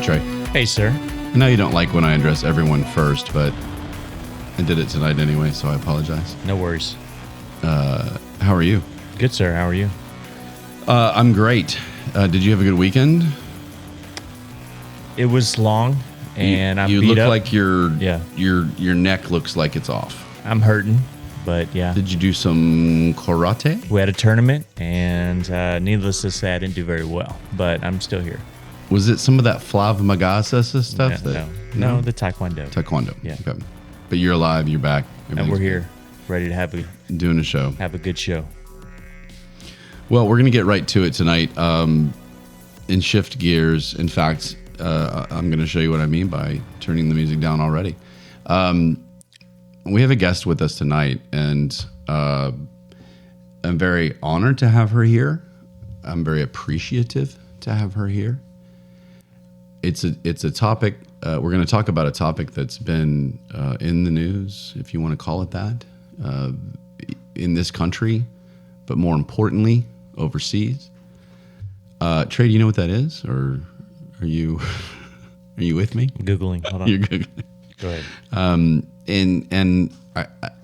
Trey. Hey, sir. I know you don't like when I address everyone first, but I did it tonight anyway, so I apologize. No worries. How are you? Good, sir. How are you? I'm great. Did you have a good weekend? It was long, and I'm you beat look up. like your neck looks like it's off. I'm hurting, but yeah. Did you do some karate? We had a tournament, and needless to say, I didn't do very well, but I'm still here. Was it some of that Flav Magasa stuff? No, the Taekwondo. Taekwondo. Yeah. Okay. But you're alive. You're back. And we're here, ready to have doing a show. Have a good show. Well, we're going to get right to it tonight. And shift gears. In fact, I'm going to show you what I mean by turning the music down already. We have a guest with us tonight, and I'm very honored to have her here. I'm very appreciative to have her here. It's a topic. We're going to talk about a topic that's been in the news, if you want to call it that, in this country, but more importantly, overseas. Trey, do you know what that is, or are you with me? I'm Googling. Hold on. You're Googling. Go ahead. And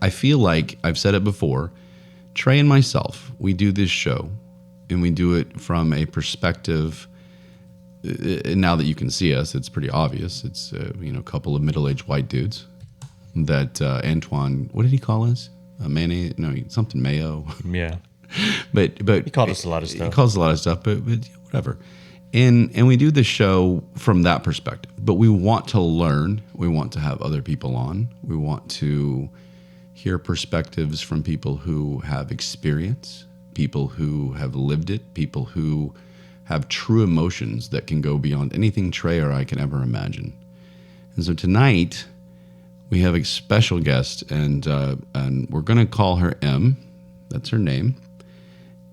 I feel like I've said it before. Trey and myself, we do this show, and we do it from a perspective. And now that you can see us, it's pretty obvious. It's a couple of middle-aged white dudes that Antoine. What did he call us? Mayonnaise? No, something mayo. Yeah. But He called us a lot of stuff. He calls us a lot of stuff, but whatever. And we do the show from that perspective. But we want to learn. We want to have other people on. We want to hear perspectives from people who have experience, people who have lived it, people who have true emotions that can go beyond anything Trey or I can ever imagine. And so tonight we have a special guest, and we're going to call her M. That's her name.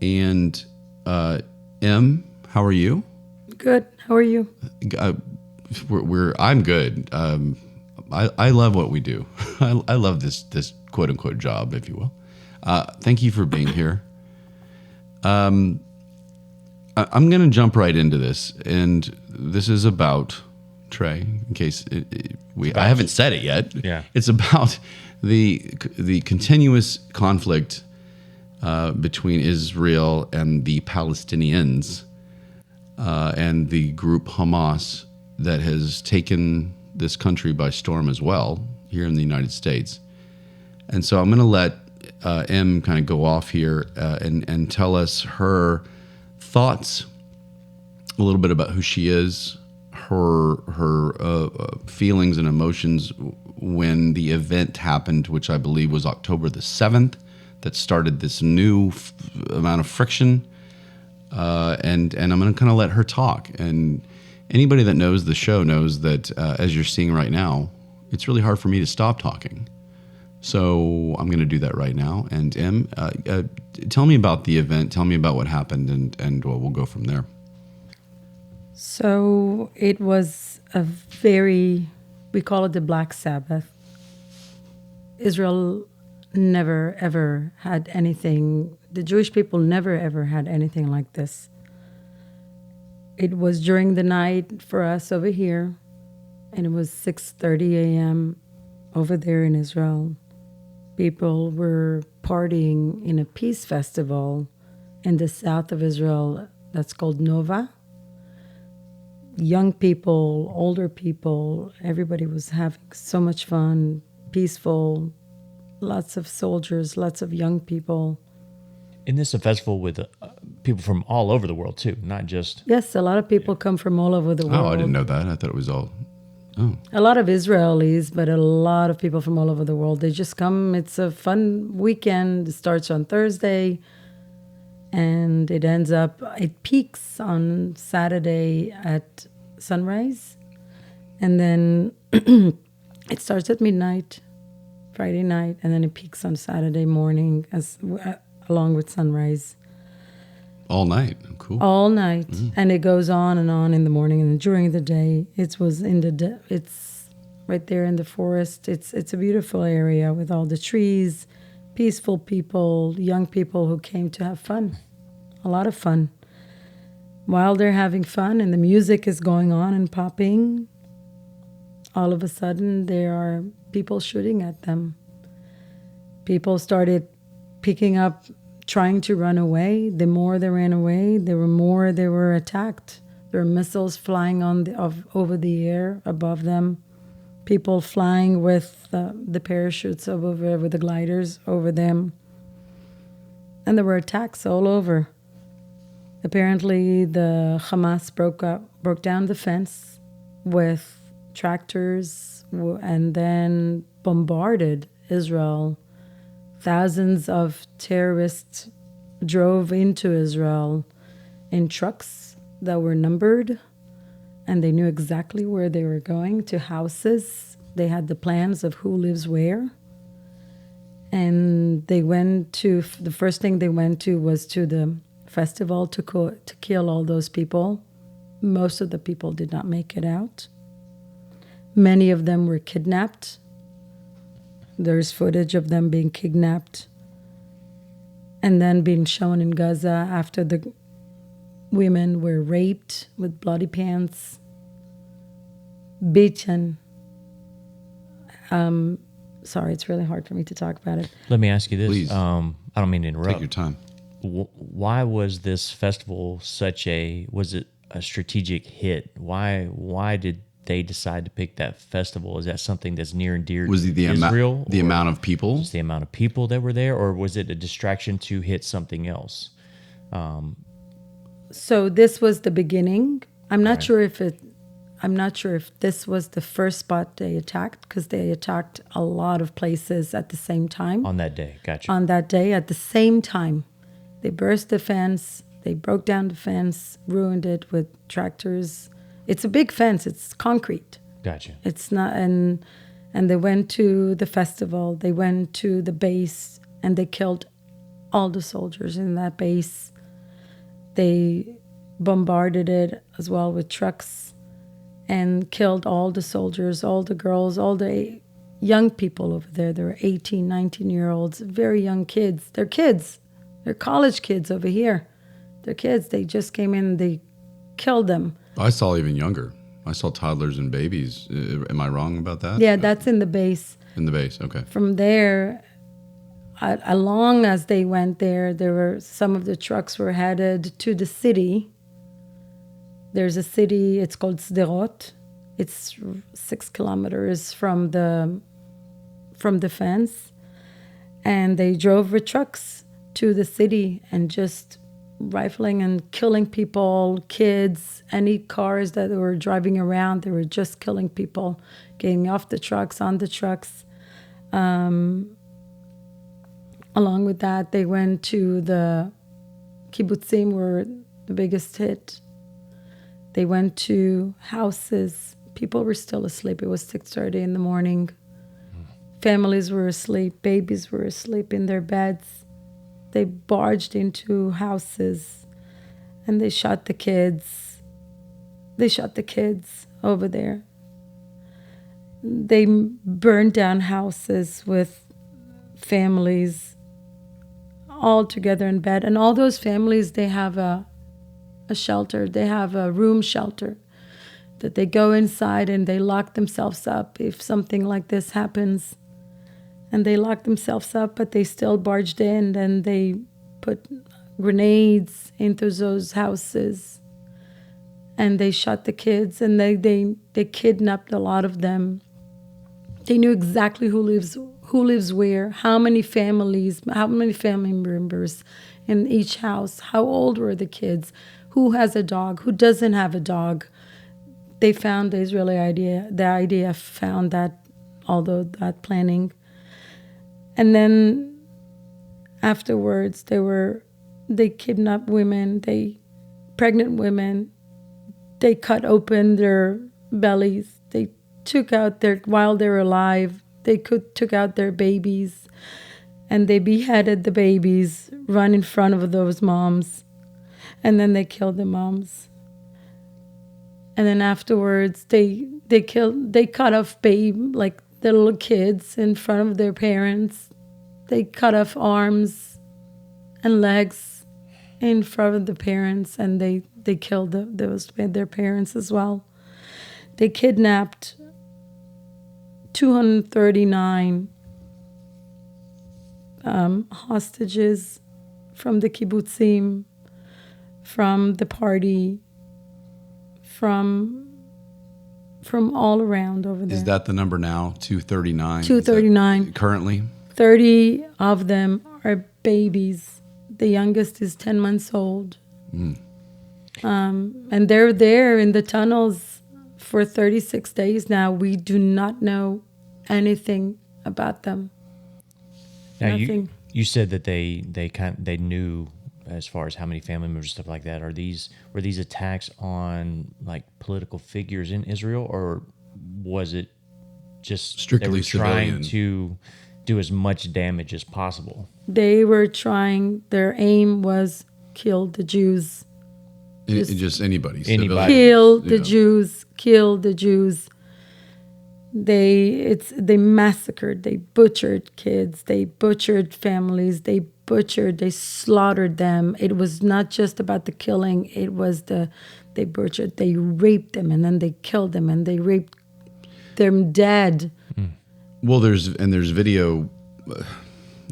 And M, how are you? Good. How are you? I'm good. I love what we do. I love this quote unquote job, if you will. Thank you for being here. I'm going to jump right into this, and this is about Trey. In case I haven't said it yet. Yeah, it's about the continuous conflict between Israel and the Palestinians, and the group Hamas that has taken this country by storm as well here in the United States. And so I'm going to let M kind of go off here and tell us her thoughts, a little bit about who she is, her feelings and emotions when the event happened, which I believe was October the 7th, that started this new amount of friction. And I'm going to kind of let her talk. And anybody that knows the show knows that, as you're seeing right now, it's really hard for me to stop talking. So I'm going to do that right now. And Em, tell me about the event. Tell me about what happened, and we'll go from there. So it was we call it the Black Sabbath. Israel never, ever had anything. The Jewish people never, ever had anything like this. It was during the night for us over here, and it was 6:30 a.m. over there in Israel. People were partying in a peace festival in the south of Israel that's called Nova. Young people, older people, everybody was having so much fun, peaceful, lots of soldiers, lots of young people. Isn't this a festival with people from all over the world, too, not just... Yes, a lot of people come from all over the world. Oh, I didn't know that. I thought it was all... Oh. A lot of Israelis, but a lot of people from all over the world. They just come. It's a fun weekend. It starts on Thursday, and it peaks on Saturday at sunrise. And then it starts at midnight, Friday night, and then it peaks on Saturday morning along with sunrise. All night. Cool. All night. And it goes on in the morning and during the day. It's right there in the forest. It's a beautiful area with all the trees, peaceful people, young people who came to have fun. A lot of fun. While they're having fun and the music is going on and popping, all of a sudden there are people shooting at them. People started picking up, trying to run away. The more they ran away, the more they were attacked. There were missiles flying over the air above them. People flying with the parachutes over with the gliders over them. And there were attacks all over. Apparently, the Hamas broke down the fence with tractors and then bombarded Israel. Thousands of terrorists drove into Israel in trucks that were numbered, and they knew exactly where they were going, to houses. They had the plans of who lives where. And they went to, the first thing they went to was to the festival to kill all those people. Most of the people did not make it out. Many of them were kidnapped. There's footage of them being kidnapped and then being shown in Gaza after the women were raped with bloody pants, beaten. Sorry, it's really hard for me to talk about it. Let me ask you this. Please. I don't mean to interrupt. Take your time. Why was this festival was it a strategic hit? Why did they decide to pick that festival? Is that something that's near and dear to Israel? The amount of people? Just the amount of people that were there, or was it a distraction to hit something else? So this was the beginning. I'm not Right. sure if this was the first spot they attacked, because they attacked a lot of places at the same time. On that day, gotcha. On that day, at the same time, they burst the fence. They broke down the fence, ruined it with tractors. It's a big fence. It's concrete. Gotcha. It's not, and they went to the festival. They went to the base, and they killed all the soldiers in that base. They bombarded it as well with trucks and killed all the soldiers, all the girls, all the young people over there. There were 18, 19-year-olds, very young kids. They're kids. They're college kids over here. They're kids. They just came in and they killed them. I saw even younger. I saw toddlers and babies. Am I wrong about that? Yeah, that's in the base. In the base, okay. From there, along as they went there were some of the trucks were headed to the city. There's a city, it's called Sderot. It's 6 kilometers from the fence. And they drove with trucks to the city and just rifling and killing people, kids, any cars that were driving around. They were just killing people, getting off the trucks, on the trucks. Along with that, they went to the kibbutzim, were the biggest hit. They went to houses. People were still asleep. It was 6:30 in the morning. Families were asleep. Babies were asleep in their beds. They barged into houses and they shot the kids. They shot the kids over there. They burned down houses with families all together in bed. And all those families, they have a shelter. They have a room shelter that they go inside and they lock themselves up if something like this happens. And they locked themselves up, but they still barged in and they put grenades into those houses. And they shot the kids and they kidnapped a lot of them. They knew exactly who lives where, how many family members in each house, how old were the kids, who has a dog, who doesn't have a dog. They found the IDF found that, although that planning. And then afterwards, they kidnapped women, pregnant women. They cut open their bellies. They took out while they were alive, took out their babies, and they beheaded the babies, run in front of those moms, and then they killed the moms. And then afterwards, they cut off the little kids in front of their parents. They cut off arms and legs in front of the parents, and they They killed their parents as well. They kidnapped 239 hostages from the kibbutzim, from the party, from all around over there. Is that the number now? 239? 239. Currently? 30 of them are babies. The youngest is 10 months old. And they're there in the tunnels for 36 days now. We do not know anything about them. Now Nothing. you said that they knew as far as how many family members, stuff like that. Were these attacks on like political figures in Israel, or was it just Strictly they were trying civilian? to do as much damage as possible? They were trying, their aim was kill the Jews. Just anybody. Anybody. civilian. Kill the Yeah. Jews. Kill the Jews. They massacred, they butchered kids, they butchered families, they slaughtered them. It was not just about the killing, it was they butchered, they raped them, and then they killed them, and they raped them dead. Well, there's video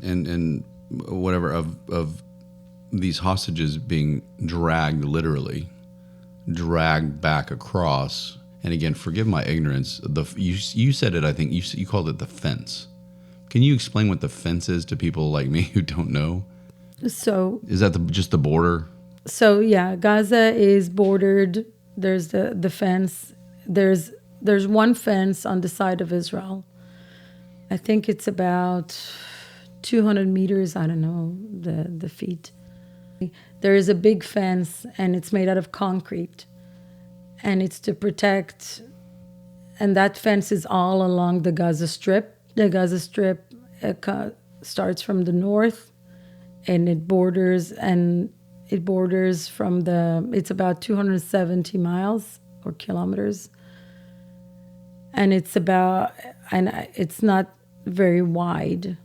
and whatever of these hostages being dragged back across. And again, forgive my ignorance. You said it. I think you called it the fence. Can you explain what the fence is to people like me who don't know? So Is that just the border? So yeah, Gaza is bordered. There's the fence. There's one fence on the side of Israel. I think it's about 200 meters. I don't know the feet. There is a big fence, and it's made out of concrete, and it's to protect. And that fence is all along the Gaza Strip. The Gaza Strip starts from the north, and it borders from it's about 270 miles or kilometers. And it's not very wide.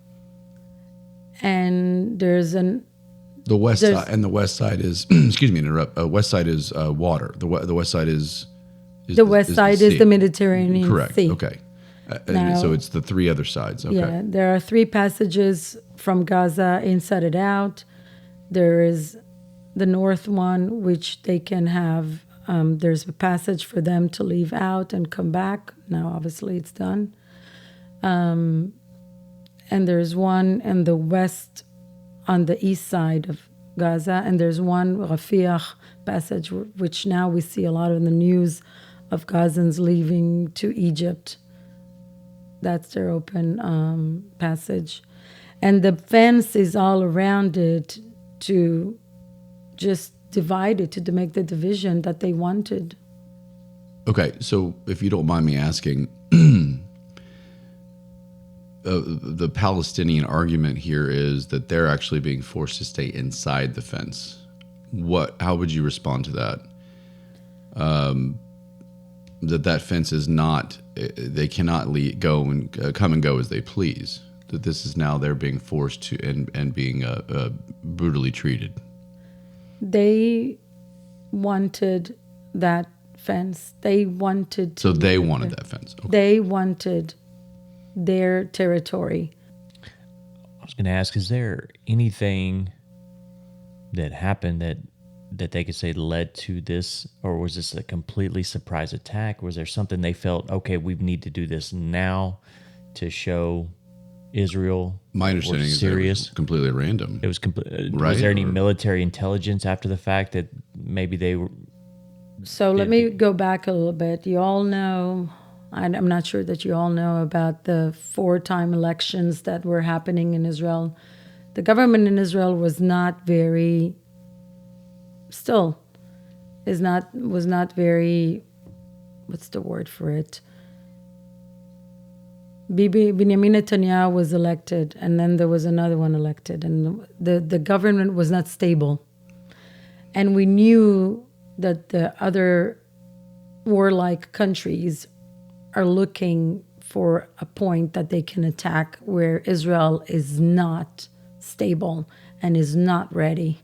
And there's The west side, and the west side is excuse me to interrupt. West side is water. The west side is the west side is the Mediterranean Correct. Sea. Okay. Now- So it's the three other sides. Okay. Yeah, there are 3 passages from Gaza inside and out. There is the north one, which they can have. There's a passage for them to leave out and come back. Now, obviously, it's done. And there's one in the west, on the east side of Gaza, and there's one Rafiah passage, which now we see a lot in the news of Gazans leaving to Egypt. That's their open passage. And the fence is all around it to just divide it, to make the division that they wanted. Okay. So if you don't mind me asking, the Palestinian argument here is that they're actually being forced to stay inside the fence. How would you respond to that? That fence is not, they cannot go and come and go as they please. That this is now they're being forced to and being brutally treated. They wanted that fence. They wanted to. So they wanted that fence. Okay. They wanted their territory. I was going to ask, is there anything that happened that they could say led to this, or was this a completely surprise attack? Was there something they felt, okay, we need to do this now to show Israel My understanding is that it was completely random. it was Right, was there any or- military intelligence after the fact that maybe they were? So let me go back a little bit. You all know, I'm not sure that you all know about the 4-time elections that were happening in Israel. The government in Israel was not very, was not very, what's the word for it? Benjamin Netanyahu was elected, and then there was another one elected, and the government was not stable. And we knew that the other warlike countries are looking for a point that they can attack where Israel is not stable and is not ready.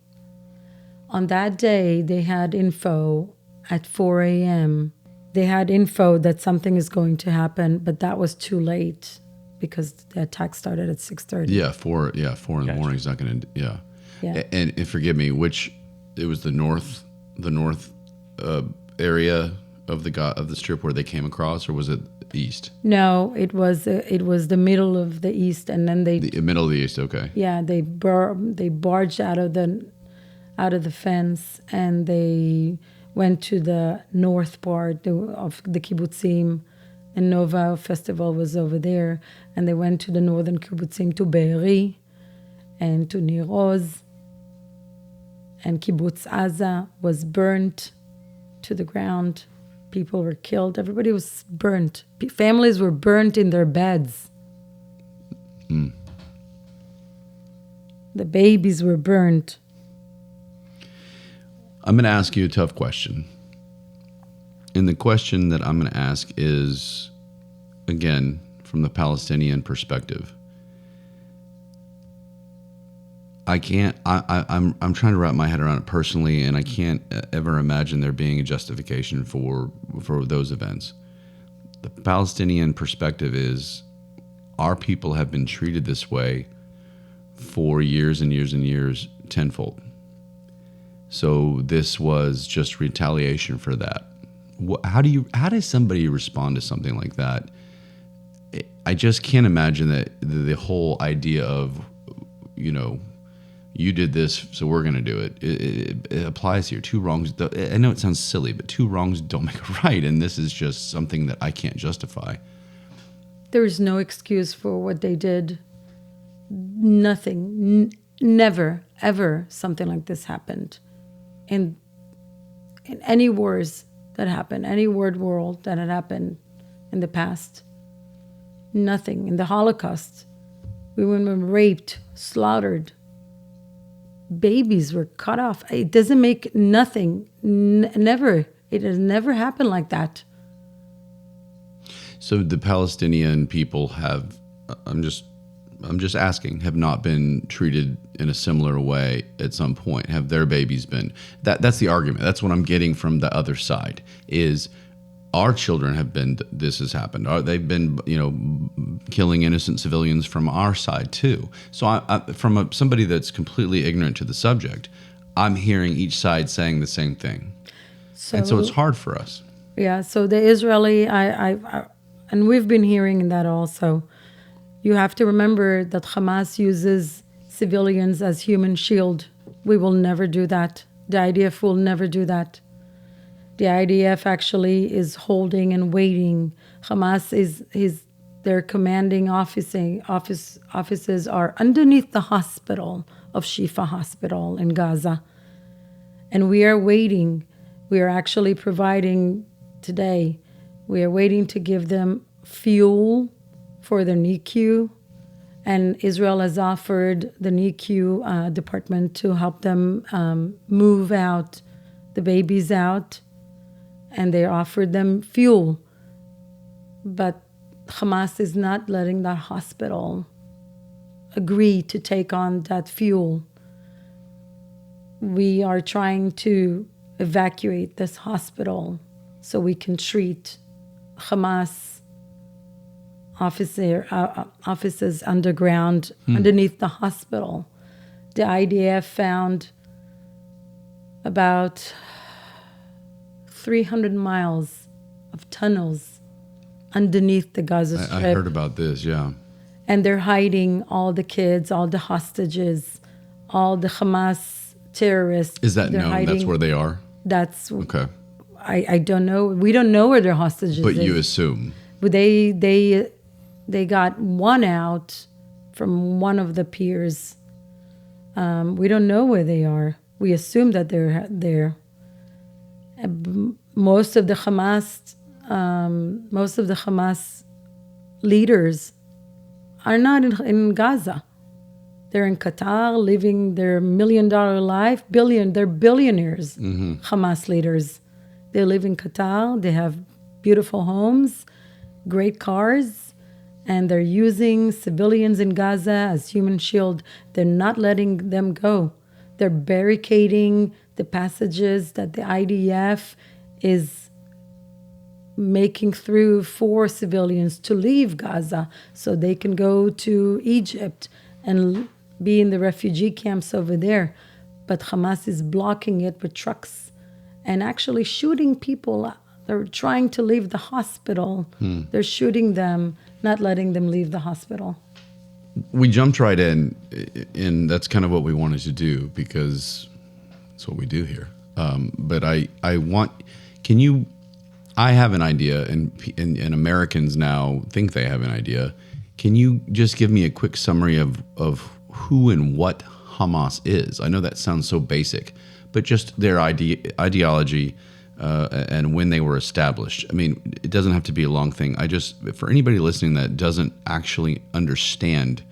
On that day, they had info at 4 a.m. They had info that something is going to happen, but that was too late because the attack started at 6:30. Yeah, 4 in the morning is not going to. Yeah. And forgive me, it was the north area of the strip where they came across, or was it east? No, it was the middle of the east, and then The middle of the east. Okay. yeah, they barged out of the fence, and they went to the north part of the kibbutzim, and Nova Festival was over there, and they went to the northern kibbutzim, to Be'eri and to Nir Oz, and Kibbutz Aza was burnt to the ground. People were killed. Everybody was burnt. Families were burnt in their beds. The babies were burnt. I'm going to ask you a tough question. And the question that I'm going to ask is, again, from the Palestinian perspective. I'm trying to wrap my head around it personally, and I can't ever imagine there being a justification for those events. The Palestinian perspective is, our people have been treated this way for years and years and years, tenfold. So this was just retaliation for that. How does somebody respond to something like that? I just can't imagine that the whole idea of, you did this, so we're going to do it. It applies here. Two wrongs. I know it sounds silly, but two wrongs don't make a right, and this is just something that I can't justify. There is no excuse for what they did. Nothing. Never, ever something like this happened. In any wars that happened, any world that had happened in the past. Nothing. In the Holocaust, women were raped, slaughtered. Babies were cut off. It doesn't make nothing. Never. It has never happened like that. So the Palestinian people have, I'm just asking, have not been treated in a similar way at some point? Have their babies been? That's the argument. That's what I'm getting from the other side, is our children have been, this has happened. They've been, killing innocent civilians from our side too. So from somebody that's completely ignorant to the subject, I'm hearing each side saying the same thing. And so it's hard for us. Yeah, so the Israeli, and we've been hearing that also. You have to remember that Hamas uses civilians as human shield. We will never do that. The IDF will never do that. The IDF actually is holding and waiting. Hamas is their commanding offices are underneath the hospital of Shifa Hospital in Gaza. And we are waiting. We are actually providing today. We are waiting to give them fuel for their NICU. And Israel has offered the NICU department to help them move out the babies out. And they offered them fuel. But Hamas is not letting that hospital agree to take on that fuel. We are trying to evacuate this hospital so we can treat Hamas offices underground, underneath the hospital. The IDF found about 300 miles of tunnels underneath the Gaza Strip. I heard about this, yeah. And they're hiding all the kids, all the hostages, all the Hamas terrorists. Is that known? That's where they are? That's okay. I don't know. We don't know where their hostages But you assume. But they got one out from one of the piers. We don't know where they are. We assume that they're there. Most of the Hamas leaders are not in Gaza. They're in Qatar, living their $1 million life. They're billionaires. Hamas leaders. They live in Qatar. They have beautiful homes, great cars, and they're using civilians in Gaza as human shield. They're not letting them go. They're barricading the passages that the IDF is making through for civilians to leave Gaza so they can go to Egypt and be in the refugee camps over there. But Hamas is blocking it with trucks and actually shooting people. They're trying to leave the hospital. They're shooting them, not letting them leave the hospital. We jumped right in, and that's kind of what we wanted to do because that's what we do here. But I have an idea, and Americans now think they have an idea. Can you just give me a quick summary of who and what Hamas is? I know that sounds so basic, but just their ideology and when they were established. I mean, it doesn't have to be a long thing. For anybody listening that doesn't actually understand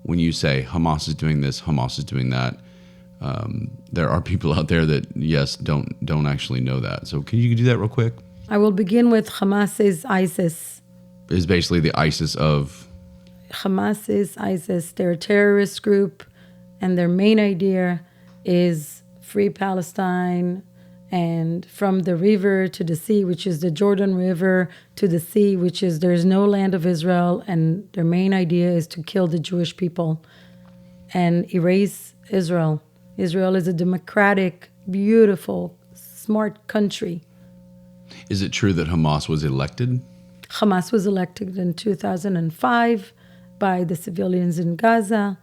when you say Hamas is doing this, Hamas is doing that, there are people out there that, yes, don't actually know that. So can you do that real quick? I will begin with Hamas is ISIS. Is basically the ISIS of... Hamas is ISIS. They're a terrorist group, and their main idea is free Palestine, and from the river to the sea, which is the Jordan River, to the sea, which is there's no land of Israel, and their main idea is to kill the Jewish people and erase Israel. Israel is a democratic, beautiful, smart country. Is it true that Hamas was elected? Hamas was elected in 2005 by the civilians in Gaza.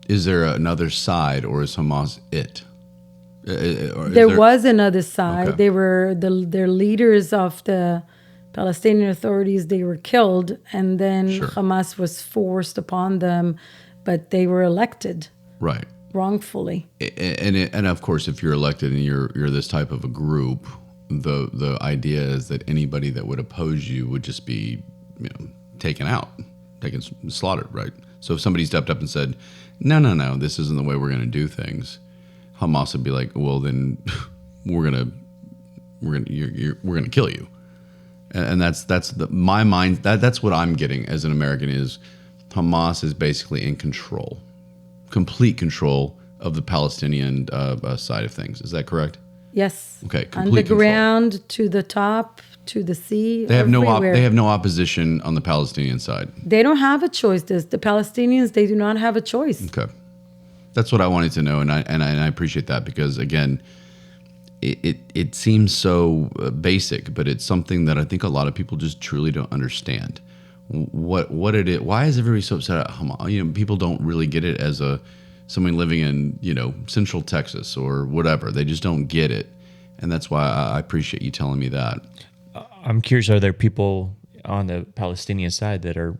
Is there another side, or is Hamas it? There was another side. Okay. They were their leaders of the Palestinian authorities. They were killed, and then Sure. Hamas was forced upon them, but they were elected Right. wrongfully. And of course, if you're elected and you're this type of a group, the idea is that anybody that would oppose you would just be, taken out, slaughtered, right? So if somebody stepped up and said, no, this isn't the way we're going to do things, Hamas would be like, well, then we're gonna kill you, and that's my mind. That's what I'm getting as an American is Hamas is basically in control, complete control of the Palestinian side of things. Is that correct? Yes. Okay. Complete Underground control. to the top to the sea. They have everywhere. they have no opposition on the Palestinian side. They don't have a choice. The Palestinians, they do not have a choice. Okay. That's what I wanted to know, and I appreciate that because again, it seems so basic, but it's something that I think a lot of people just truly don't understand. What it is? Why is everybody so upset at Hamas? People don't really get it as someone living in Central Texas or whatever. They just don't get it, and that's why I appreciate you telling me that. I'm curious, are there people on the Palestinian side that are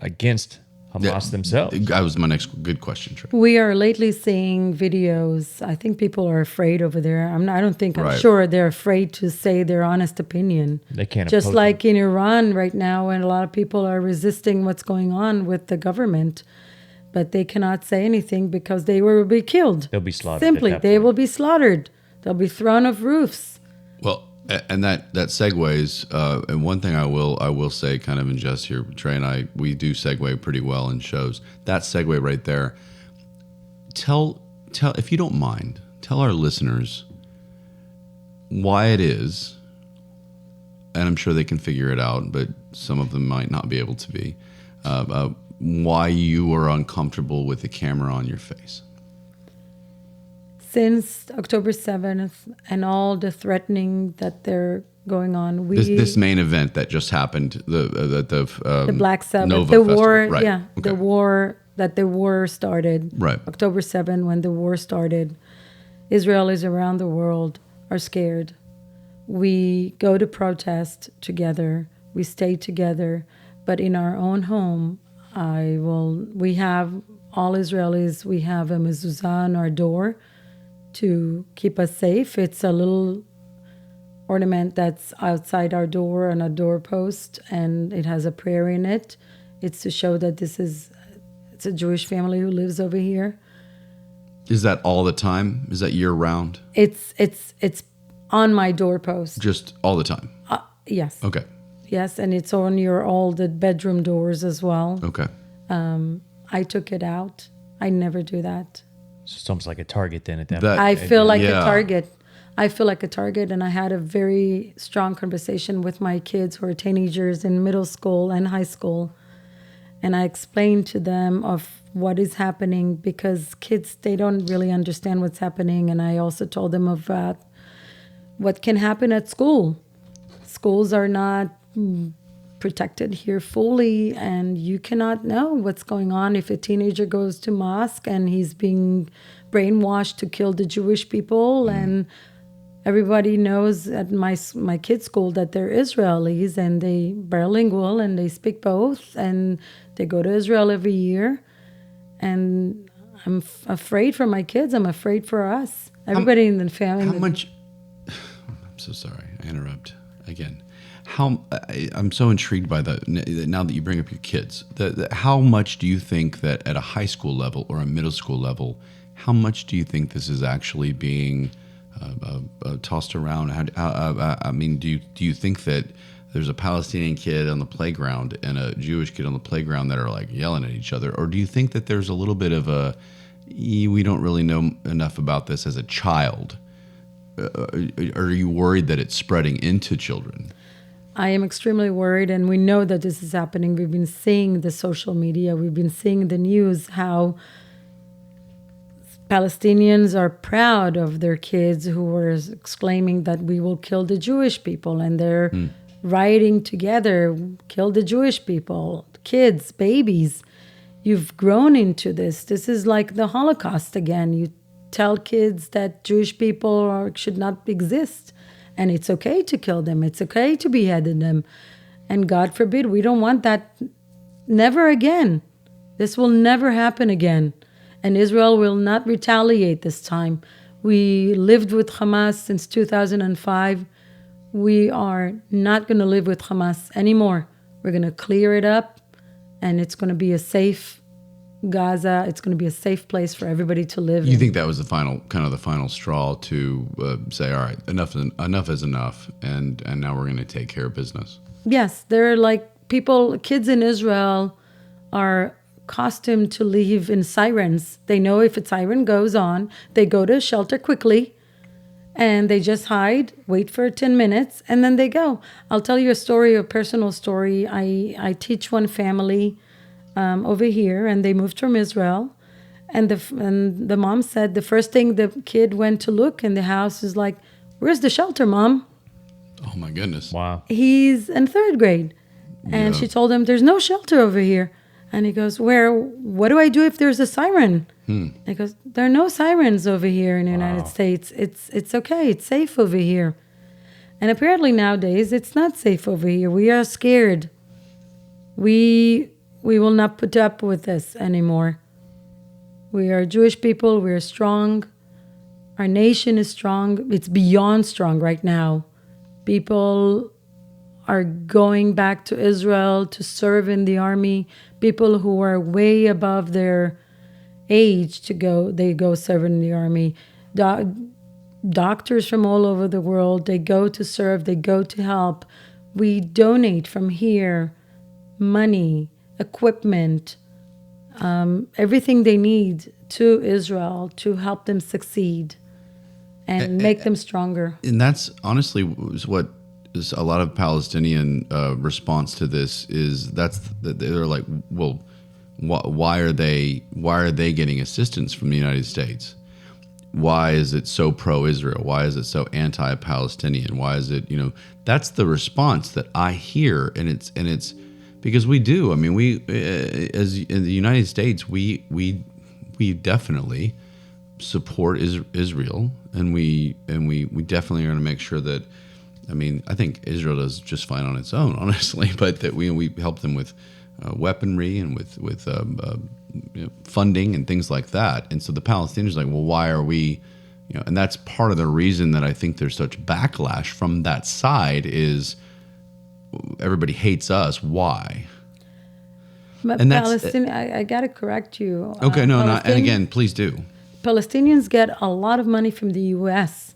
against Hamas themselves? That was my next good question, Trey. We are lately seeing videos. I think people are afraid over there. I'm Right. sure they're afraid to say their honest opinion. They can't Just oppose like in Iran right now, and a lot of people are resisting what's going on with the government, but they cannot say anything because they will be killed. They'll be slaughtered. Simply, at that they point. will be slaughtered. They'll be thrown off roofs. Well, and that segues, and one thing I will say, kind of in jest here, Trey and I, we do segue pretty well in shows. That segue right there. Tell if you don't mind, tell our listeners why it is, and I'm sure they can figure it out, but some of them might not be able to be. Why you are uncomfortable with the camera on your face. Since October 7th and all the threatening that they're going on, This main event that just happened, the Black Sabbath, Nova the Festival. war, Right. yeah, Okay. the war started. Right. October 7th, when the war started, Israelis around the world are scared. We go to protest together. We stay together, but in our own home, we have all Israelis. We have a mezuzah on our door to keep us safe. It's a little ornament that's outside our door on a doorpost, and it has a prayer in it. It's to show that it's a Jewish family who lives over here. Is that all the time? Is that year round? It's on my doorpost. Just all the time? Yes. Okay. Yes, and it's on all the bedroom doors as well. Okay. I took it out. I never do that. it's almost like a target then at that That- point. I feel like Yeah. a target. I feel like a target, and I had a very strong conversation with my kids who are teenagers in middle school and high school. And I explained to them of what is happening because kids, they don't really understand what's happening. And I also told them about what can happen at school. Schools are not protected here fully, and you cannot know what's going on if a teenager goes to mosque and he's being brainwashed to kill the Jewish people. And everybody knows at my kids' school that they're Israelis and they bilingual and they speak both, and they go to Israel every year. And I'm afraid for my kids. I'm afraid for us. Everybody in the family. How much? I'm so sorry. I interrupt again. I'm so intrigued by that now that you bring up your kids. How much do you think that at a high school level or a middle school level, how much do you think this is actually being tossed around? I mean, do you think that there's a Palestinian kid on the playground and a Jewish kid on the playground that are like yelling at each other, or do you think that there's a little bit of we don't really know enough about this as a child? Are you worried that it's spreading into children? I am extremely worried, and we know that this is happening. We've been seeing the social media, we've been seeing the news, how Palestinians are proud of their kids who are exclaiming that we will kill the Jewish people, and they're rioting together, kill the Jewish people, kids, babies. You've grown into this. This is like the Holocaust again. You tell kids that Jewish people should not exist. And it's okay to kill them. It's okay to behead them. And God forbid, we don't want that. Never again. This will never happen again. And Israel will not retaliate this time. We lived with Hamas since 2005. We are not going to live with Hamas anymore. We're going to clear it up. And it's going to be a safe Gaza. It's going to be a safe place for everybody to live. You think that was the final straw to say, all right, enough is enough, and now we're going to take care of business? Yes, they're like kids in Israel are accustomed to live in sirens. They know if a siren goes on, they go to a shelter quickly, and they just hide, wait for 10 minutes, and then they go. I'll tell you a personal story. I teach one family over here, and they moved from Israel, and the mom said the first thing the kid went to look in the house is like, "Where's the shelter, Mom?" Oh my goodness! Wow. He's in third grade, and Yeah. she told him, "There's no shelter over here," and he goes, "Where? What do I do if there's a siren?" He goes, "There are no sirens over here in the United States. It's okay. It's safe over here." And apparently nowadays it's not safe over here. We are scared. We will not put up with this anymore. We are Jewish people. We are strong. Our nation is strong. It's beyond strong right now. People are going back to Israel to serve in the army. People who are way above their age they go serve in the army. Doctors from all over the world, they go to serve. They go to help. We donate from here money, equipment, everything they need to Israel to help them succeed and make them stronger. And that's honestly what is a lot of Palestinian response to this is that they're like, well, why are they getting assistance from the United States? Why is it so pro-Israel? Why is it so anti-Palestinian? Why is it, that's the response that I hear, and it's because we do. I mean, we as in the United States, we definitely support Israel, and we definitely are going to make sure that. I mean, I think Israel does just fine on its own, honestly, but that we help them with weaponry and with funding and things like that. And so the Palestinians are like, well, why are we? And that's part of the reason that I think there's such backlash from that side is everybody hates us. Why? But And that's- Palestinian, I got to correct you. Okay, and again, please do. Palestinians get a lot of money from the U.S.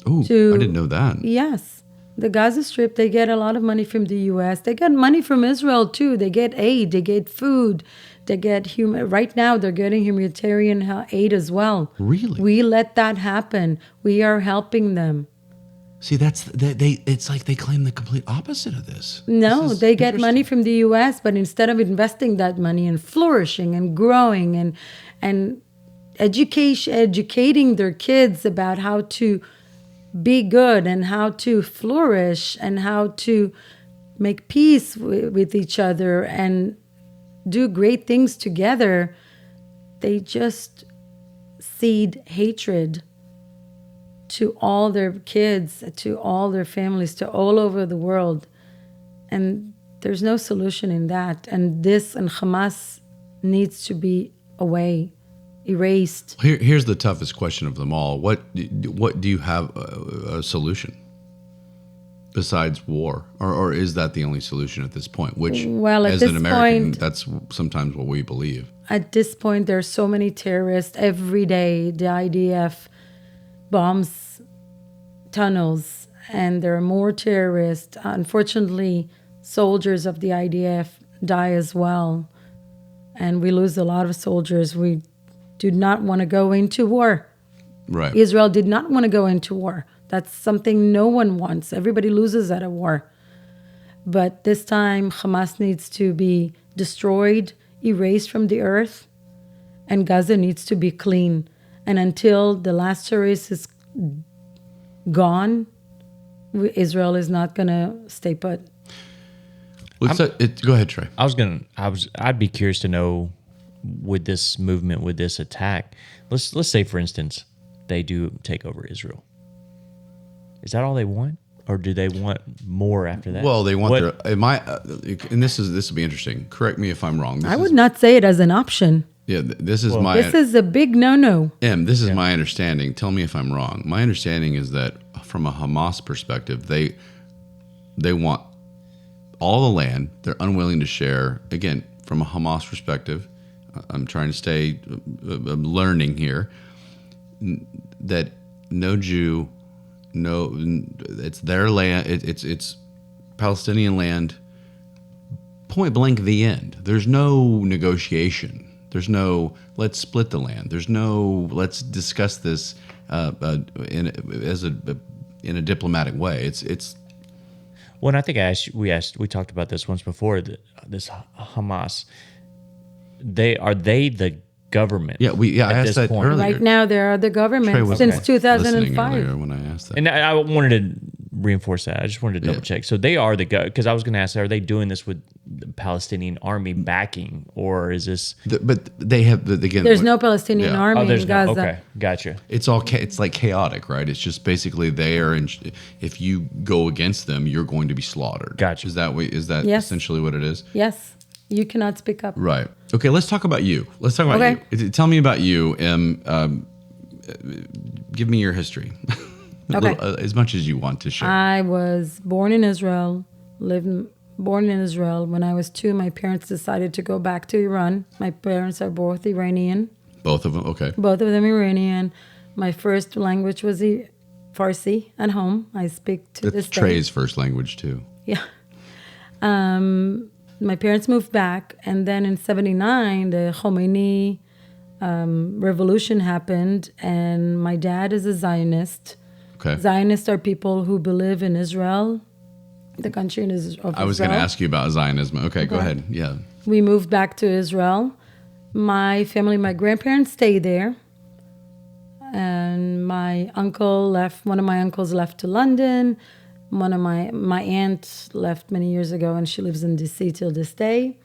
Ooh, I didn't know that. Yes. The Gaza Strip, they get a lot of money from the U.S. They get money from Israel too. They get aid. They get food. They get human. Right now, they're getting humanitarian aid as well. Really? We let that happen. We are helping them. See, they. It's like they claim the complete opposite of this. No, This is they get money interesting. from the U.S., but instead of investing that money in flourishing and growing and educating their kids about how to be good and how to flourish and how to make peace with each other and do great things together, they just seed hatred to all their kids, to all their families, to all over the world. And there's no solution in that. And Hamas needs to be away, erased. Here's the toughest question of them all. What do you have a solution besides war, or is that the only solution at this point? Which, Well, at as this an American, point- that's sometimes what we believe. At this point, there are so many terrorists. Every day, the IDF bombs tunnels, and there are more terrorists. Unfortunately, soldiers of the IDF die as well, and we lose a lot of soldiers. We do not want to go into war. Right. Israel did not want to go into war. That's something no one wants. Everybody loses at a war. But this time, Hamas needs to be destroyed, erased from the earth, and Gaza needs to be clean. And until the last terrorist is gone, Israel is not going to stay put. Go ahead, Trey. I'd be curious to know, with this movement, with this attack, let's say, for instance, they do take over Israel. Is that all they want, or do they want more after that? Well, they want and this will be interesting. Correct me if I'm wrong. I would not say it as an option. Yeah, this is This is a big no-no. This is my understanding. Tell me if I'm wrong. My understanding is that from a Hamas perspective, they want all the land. They're unwilling to share. Again, from a Hamas perspective, I'm trying to stay learning here, that no Jew, it's their land. It's Palestinian land. Point blank, the end. There's no negotiation. There's no let's split the land. There's no let's discuss this in a diplomatic way. It's. Well, and I think we talked about this once before. This Hamas, are they the government? Yeah, I asked that earlier. Right now, there are the government Trey was since listening 2005. earlier when I asked that. And I wanted to reinforce that. I just wanted to double check. So they are because I was going to ask, are they doing this with the Palestinian army backing, or is this? But they have again. There's no Palestinian army there's in Gaza. Okay, gotcha. It's all it's like chaotic, right? It's just basically they are. If you go against them, you're going to be slaughtered. Gotcha. Is that Yes. essentially what it is? Yes, you cannot speak up. Right. Okay. Let's talk about you. You. Tell me about you. Give me your history. Okay. As much as you want to share. I was born in Israel, born in Israel. When I was 2, my parents decided to go back to Iran. My parents are both Iranian. Both of them. Okay. Both of them Iranian. My first language was Farsi at home. I speak to this That's day. Trey's first language too. Yeah. My parents moved back, and then in '79, the Khomeini revolution happened, and my dad is a Zionist. Okay. Zionists are people who believe in Israel, the country of Israel. I was going to ask you about Zionism. Okay, go ahead. Yeah. We moved back to Israel. My family, my grandparents stayed there. And my uncle left, one of my uncles left to London. One of my aunt left many years ago, and she lives in DC till this day.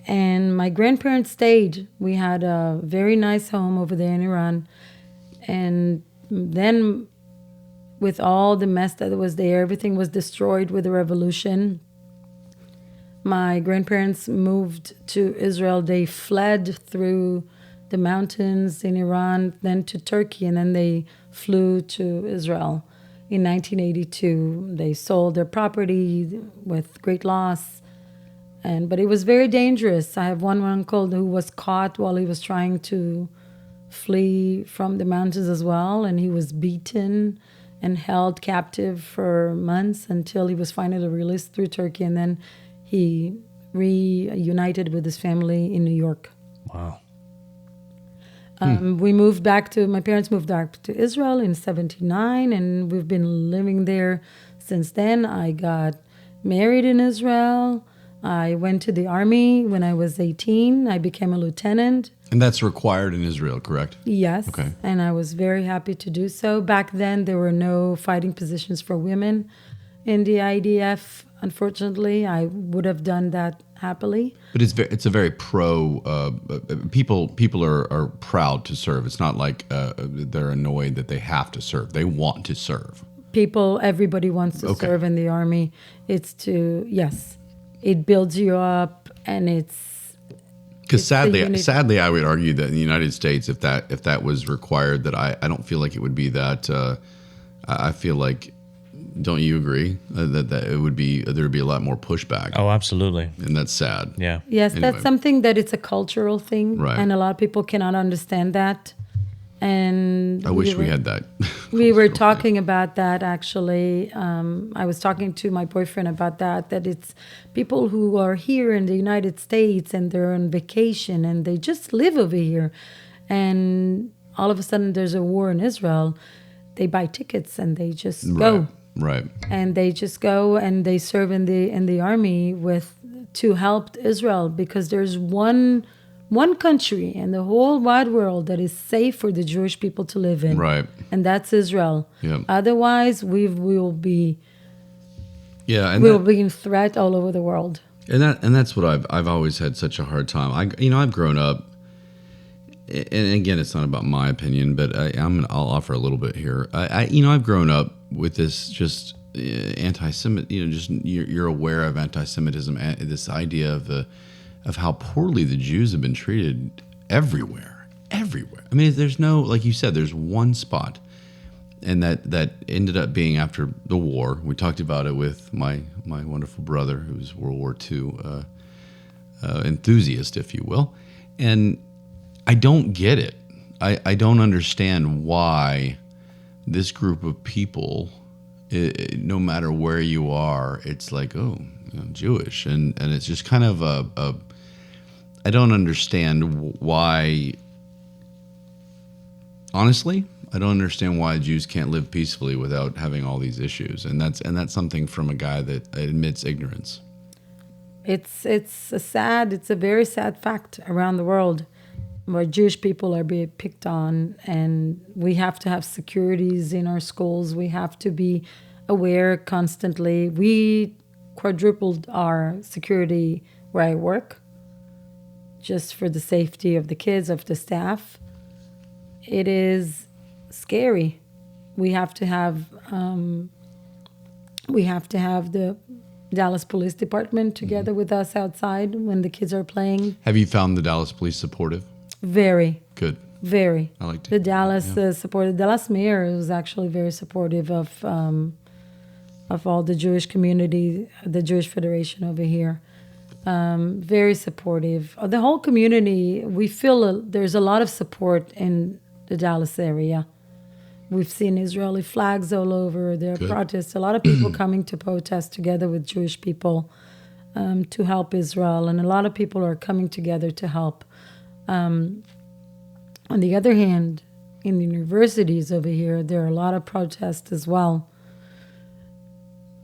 And my grandparents stayed. We had a very nice home over there in Iran. And then with all the mess that was there, everything was destroyed with the revolution. My grandparents moved to Israel. They fled through the mountains in Iran, then to Turkey, and then they flew to Israel. In 1982, they sold their property with great loss. But it was very dangerous. I have one uncle who was caught while he was trying to flee from the mountains as well, and he was beaten and held captive for months until he was finally released through Turkey, and then he reunited with his family in New York. Wow. My parents moved back to Israel in 1979, and we've been living there since then. I got married in Israel. I went to the army when I was 18. I became a lieutenant. And that's required in Israel, correct? Yes. Okay. And I was very happy to do so. Back then, there were no fighting positions for women in the IDF. Unfortunately, I would have done that happily. But it's a very pro. People are proud to serve. It's not like they're annoyed that they have to serve. They want to serve. Everybody wants to serve in the army. It builds you up, and it's because sadly, I would argue that in the United States, if that was required, that I don't feel like it would be that. I feel like, don't you agree that it would be, there would be a lot more pushback? Oh, absolutely. And that's sad. Yeah. Yes, Anyway. that's something that it's a cultural thing, Right. and a lot of people cannot understand that. And I wish we had that. We were talking about that actually. I was talking to my boyfriend about that it's people who are here in the United States and they're on vacation and they just live over here. And all of a sudden there's a war in Israel. They buy tickets and they just go. Right. And they just go and they serve in the army to help Israel, because there's one country in the whole wide world that is safe for the Jewish people to live in. Right. And that's Israel. Yeah. Otherwise, we will be Yeah. be in threat all over the world. And that's what I've always had such a hard time. I've grown up, and again, it's not about my opinion, but I'll offer a little bit here. I've grown up with this just anti-Semit. Just you're aware of anti-Semitism, this idea of how poorly the Jews have been treated everywhere. I mean, there's no, like you said, there's one spot, and that ended up being after the war. We talked about it with my wonderful brother, who's World War II enthusiast, if you will, and I don't get it. I don't understand why this group of people, no matter where you are, it's like, Jewish, and it's just kind of I don't understand why. Honestly, I don't understand why Jews can't live peacefully without having all these issues, and that's something from a guy that admits ignorance. It's a very sad fact around the world, where Jewish people are being picked on, and we have to have securities in our schools. We have to be aware constantly. We quadrupled our security where I work, just for the safety of the kids, of the staff. It is scary. We have to have the Dallas Police Department together with us outside when the kids are playing. Have you found the Dallas police supportive? Very. Good. Very. I like to. The Dallas supported. Dallas mayor was actually very supportive of all the Jewish community, the Jewish Federation over here. Very supportive. The whole community, we feel there's a lot of support in the Dallas area. We've seen Israeli flags all over. There are protests. A lot of people coming to protest together with Jewish people to help Israel. And a lot of people are coming together to help. On the other hand, in the universities over here, there are a lot of protests as well.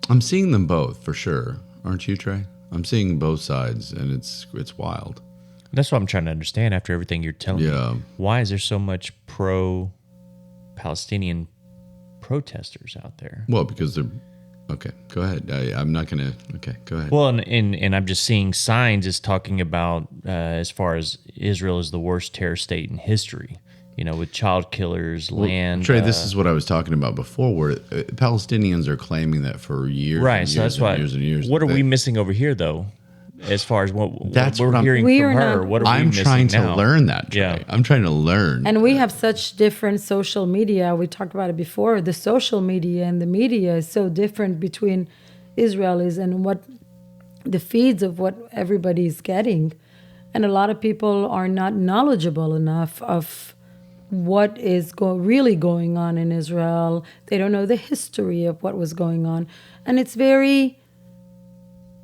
I'm seeing them both, for sure. Aren't you, Trey? I'm seeing both sides, and it's wild. That's what I'm trying to understand after everything you're telling me. Why is there so much pro-Palestinian protesters out there? Well, because they're... Okay, go ahead. I'm not going to... Okay, go ahead. Well, and I'm just seeing signs is talking about as far as Israel is the worst terror state in history, with child killers, land. Trey, this is what I was talking about before, where Palestinians are claiming that for years, right? And so years that's why. years and years. What are we missing over here, though? As far as what we're I'm hearing from her, what are we missing now? I'm trying to learn that, Trey. Yeah. I'm trying to learn. And we have such different social media. We talked about it before. The social media and the media is so different between Israelis and what the feeds of what everybody's getting. And a lot of people are not knowledgeable enough of what is really going on in Israel. They don't know the history of what was going on. And it's very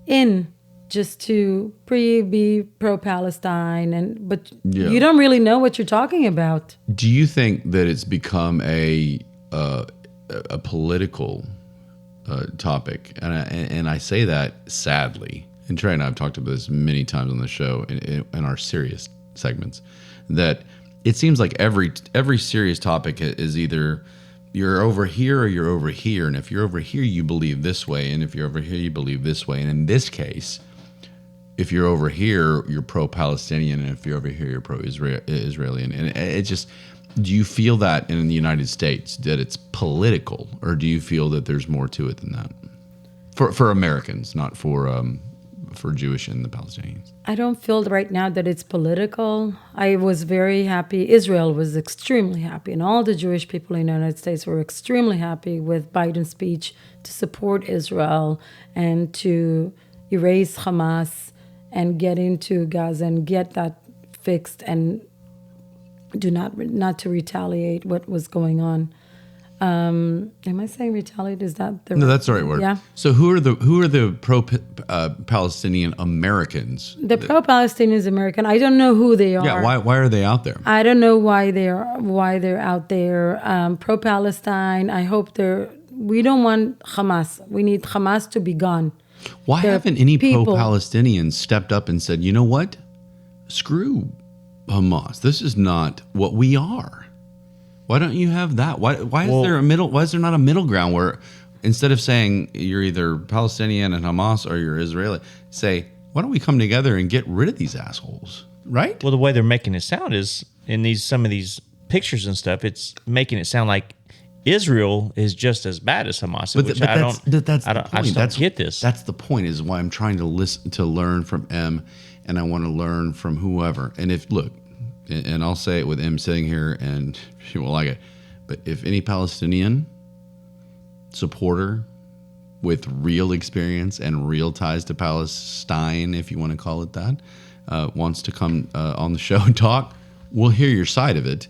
in just to be pro-Palestine, but you don't really know what you're talking about. Do you think that it's become a political topic? And I say that sadly. And Trey and I have talked about this many times on the show in our serious segments, that it seems like every serious topic is either you're over here or you're over here. And if you're over here, you believe this way. And if you're over here, you believe this way. And in this case, if you're over here, you're pro-Palestinian. And if you're over here, you're pro-Israeli. And it just, do you feel that in the United States, that it's political? Or do you feel that there's more to it than that? For Americans, not for Jewish and the Palestinians. I don't feel right now that it's political. I was very happy. Israel was extremely happy, and all the Jewish people in the United States were extremely happy with Biden's speech to support Israel and to erase Hamas and get into Gaza and get that fixed and not to retaliate what was going on. Am I saying retaliate? Is that the No, that's the right word. Yeah. So who are the pro-Palestinian Americans? The pro-Palestinians American. I don't know who they are. Yeah. Why are they out there? I don't know why they're out there. Pro-Palestine. I hope we don't want Hamas. We need Hamas to be gone. Why haven't any pro-Palestinians stepped up and said, you know what? Screw Hamas. This is not what we are. Why don't you have that? Why is there not a middle ground where instead of saying you're either Palestinian and Hamas or you're Israeli, say, why don't we come together and get rid of these assholes? Right? Well, the way they're making it sound is in some of these pictures and stuff, it's making it sound like Israel is just as bad as Hamas. I just don't get this. That's the point, is why I'm trying to learn from M, and I want to learn from whoever. And and I'll say it with M sitting here, and she won't like it, but if any Palestinian supporter with real experience and real ties to Palestine, if you want to call it that, wants to come on the show and talk, we'll hear your side of it.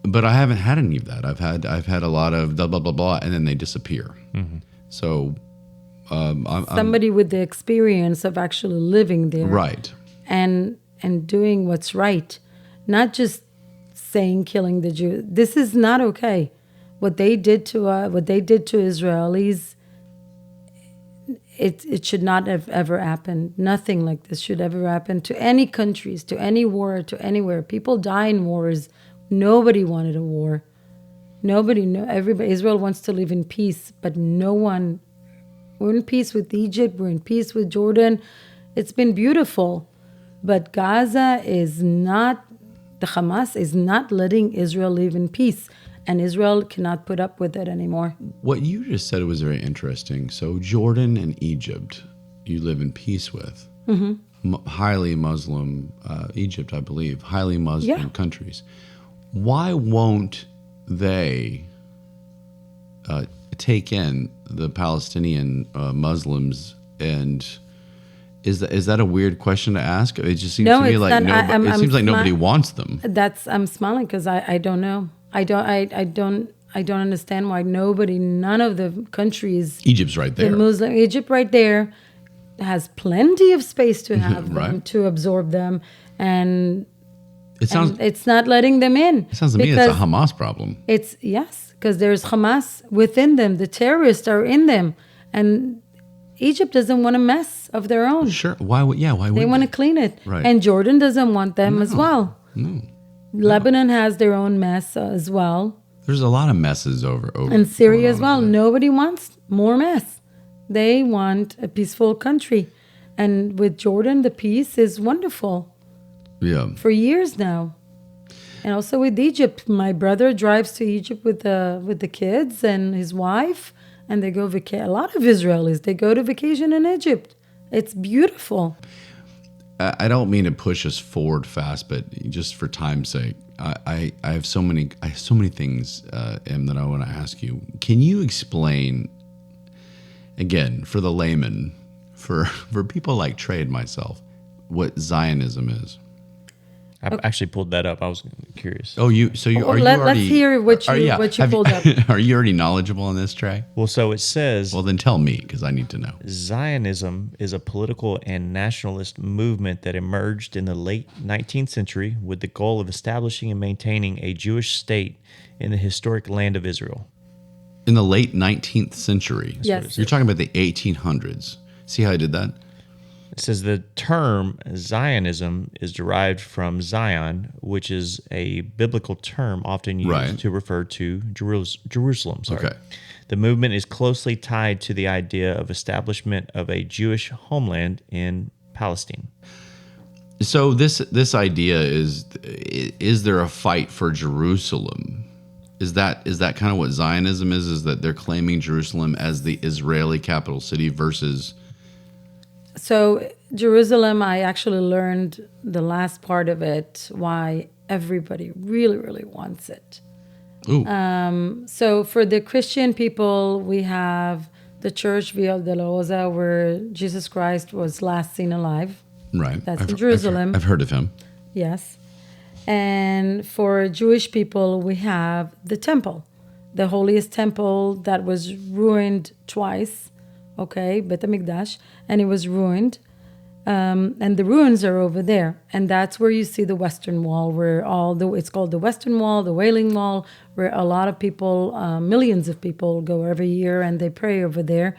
But I haven't had any of that. I've had a lot of blah blah blah blah, and then they disappear. Mm-hmm. So somebody with the experience of actually living there, right, and doing what's right, not just saying killing the Jews. This is not okay. What they did to Israelis, it should not have ever happened. Nothing like this should ever happen to any countries, to any war, to anywhere. People die in wars. Nobody wanted a war. Everybody. Israel wants to live in peace, but no one. We're in peace with Egypt. We're in peace with Jordan. It's been beautiful, but Gaza is not. The Hamas is not letting Israel live in peace, and Israel cannot put up with it anymore. What you just said was very interesting. So Jordan and Egypt, you live in peace with. Mm-hmm. Highly Muslim, Egypt, I believe, highly Muslim countries. Why won't they take in the Palestinian Muslims? And is that a weird question to ask? It just seems to me like nobody wants them. I'm smiling because I don't know. I don't understand why none of the countries. Egypt's right there. Egypt right there has plenty of space to have right. them, to absorb them, and and it's not letting them in. It sounds to me it's a Hamas problem. Because there's Hamas within them. The terrorists are in them, and Egypt doesn't want a mess of their own. Sure. Why would they want to clean it. Right. And Jordan doesn't want them as well. No. Lebanon has their own mess as well. There's a lot of messes over. And Syria as well. Nobody wants more mess. They want a peaceful country. And with Jordan, the peace is wonderful. Yeah. For years now. And also with Egypt. My brother drives to Egypt with the kids and his wife. And they go a lot of Israelis, they go to vacation in Egypt. It's beautiful. I don't mean to push us forward fast, but just for time's sake, I have so many things, Em, that I want to ask you. Can you explain, again, for the layman, for people like Trey and myself, what Zionism is? I actually pulled that up. I was curious. Oh, are you Let's already? hear what you have pulled up. Are you already knowledgeable on this, Trey? Well, so it says Well, then tell me because I need to know. Zionism is a political and nationalist movement that emerged in the late 19th century with the goal of establishing and maintaining a Jewish state in the historic land of Israel. In the late 19th century. Yes. You're talking about the 1800s. See how I did that? It says the term Zionism is derived from Zion, which is a biblical term often used Right. to refer to Jerusalem. Sorry. Okay. The movement is closely tied to the idea of establishment of a Jewish homeland in Palestine. So this idea is there a fight for Jerusalem? Is that kind of what Zionism is? Is that they're claiming Jerusalem as the Israeli capital city versus? So Jerusalem, I actually learned the last part of it, why everybody really, really wants it. Ooh. So for the Christian people, we have the church Via de la Rosa, where Jesus Christ was last seen alive. Right. That's in Jerusalem. I've heard of him. Yes. And for Jewish people, we have the temple, the holiest temple that was ruined twice. Okay, Bet HaMikdash, and it was ruined. And the ruins are over there. And that's where you see the Western Wall, where it's called the Western Wall, the Wailing Wall, where a lot of people, millions of people go every year and they pray over there.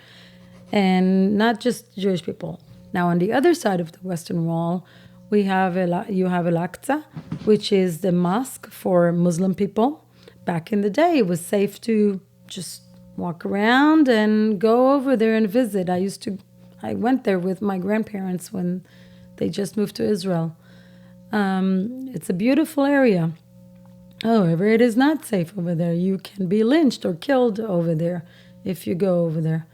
And not just Jewish people. Now, on the other side of the Western Wall, you have Al-Aqsa, which is the mosque for Muslim people. Back in the day, it was safe to just walk around and go over there and visit. I went there with my grandparents when they just moved to Israel. It's a beautiful area. However, it is not safe over there. You can be lynched or killed over there if you go over there.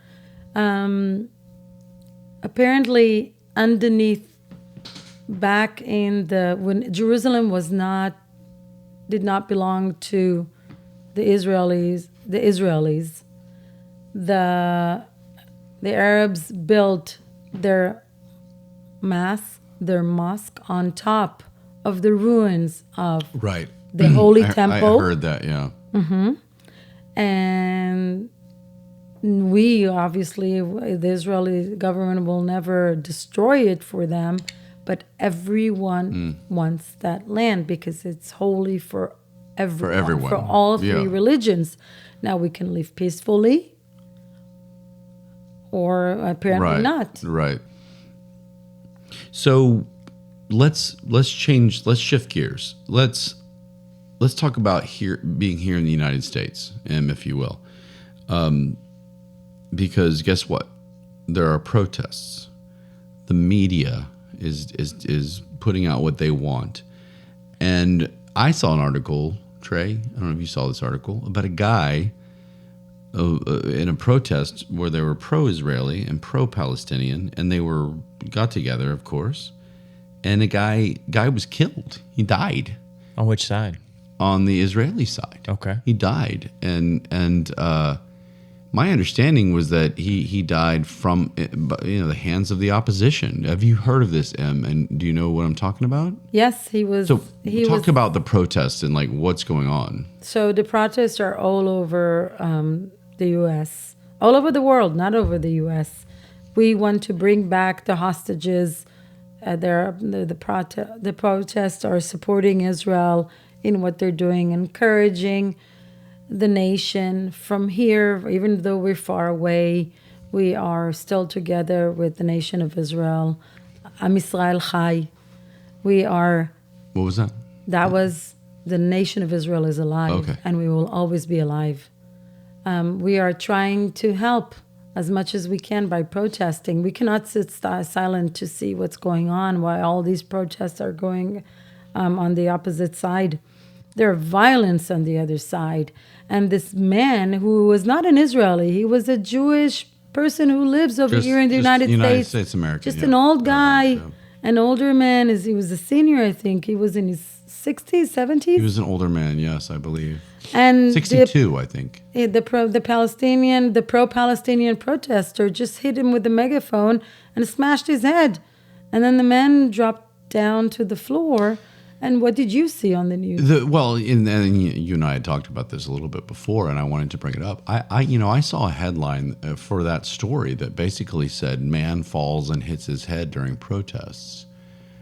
Apparently, underneath, back in when Jerusalem did not belong to the Israelis. The Arabs built their mosque on top of the ruins of Right. the Holy Temple. I heard that, yeah. And we, obviously, the Israeli government will never destroy it for them, but everyone wants that land because it's holy for everyone. For all three religions. Now we can live peacefully, or apparently not. Right. So let's shift gears. Let's talk about being here in the United States, if you will. Because guess what? There are protests. The media is putting out what they want. And I saw an article, Trey, I don't know if you saw this article, about a guy in a protest where they were pro-Israeli and pro-Palestinian, and they got together, of course, and a guy was killed. He died. On which side? On the Israeli side. Okay. He died, and my understanding was that he died from the hands of the opposition. Have you heard of this, Em? And do you know what I'm talking about? Yes, he was. So talk about the protests and like what's going on. So the protests are all over the U.S., all over the world, not over the U.S. We want to bring back the hostages. The protests are supporting Israel in what they're doing, encouraging the nation from here. Even though we're far away, we are still together with the nation of Israel. Am Israel Chai. We are. What was that? That was the nation of Israel is alive, and we will always be alive. We are trying to help as much as we can by protesting. We cannot sit silent to see what's going on while all these protests are going on the opposite side. There's violence on the other side. And this man who was not an Israeli, he was a Jewish person who lives over here in the United States American. Just an old guy, an older man. He was a senior, I think. He was in his 60s, 70s. He was an older man, yes, I believe. And 62, I think. The pro-Palestinian protester just hit him with a megaphone and smashed his head. And then the man dropped down to the floor. And what did you see on the news? And you and I had talked about this a little bit before, and I wanted to bring it up. I saw a headline for that story that basically said, "Man falls and hits his head during protests."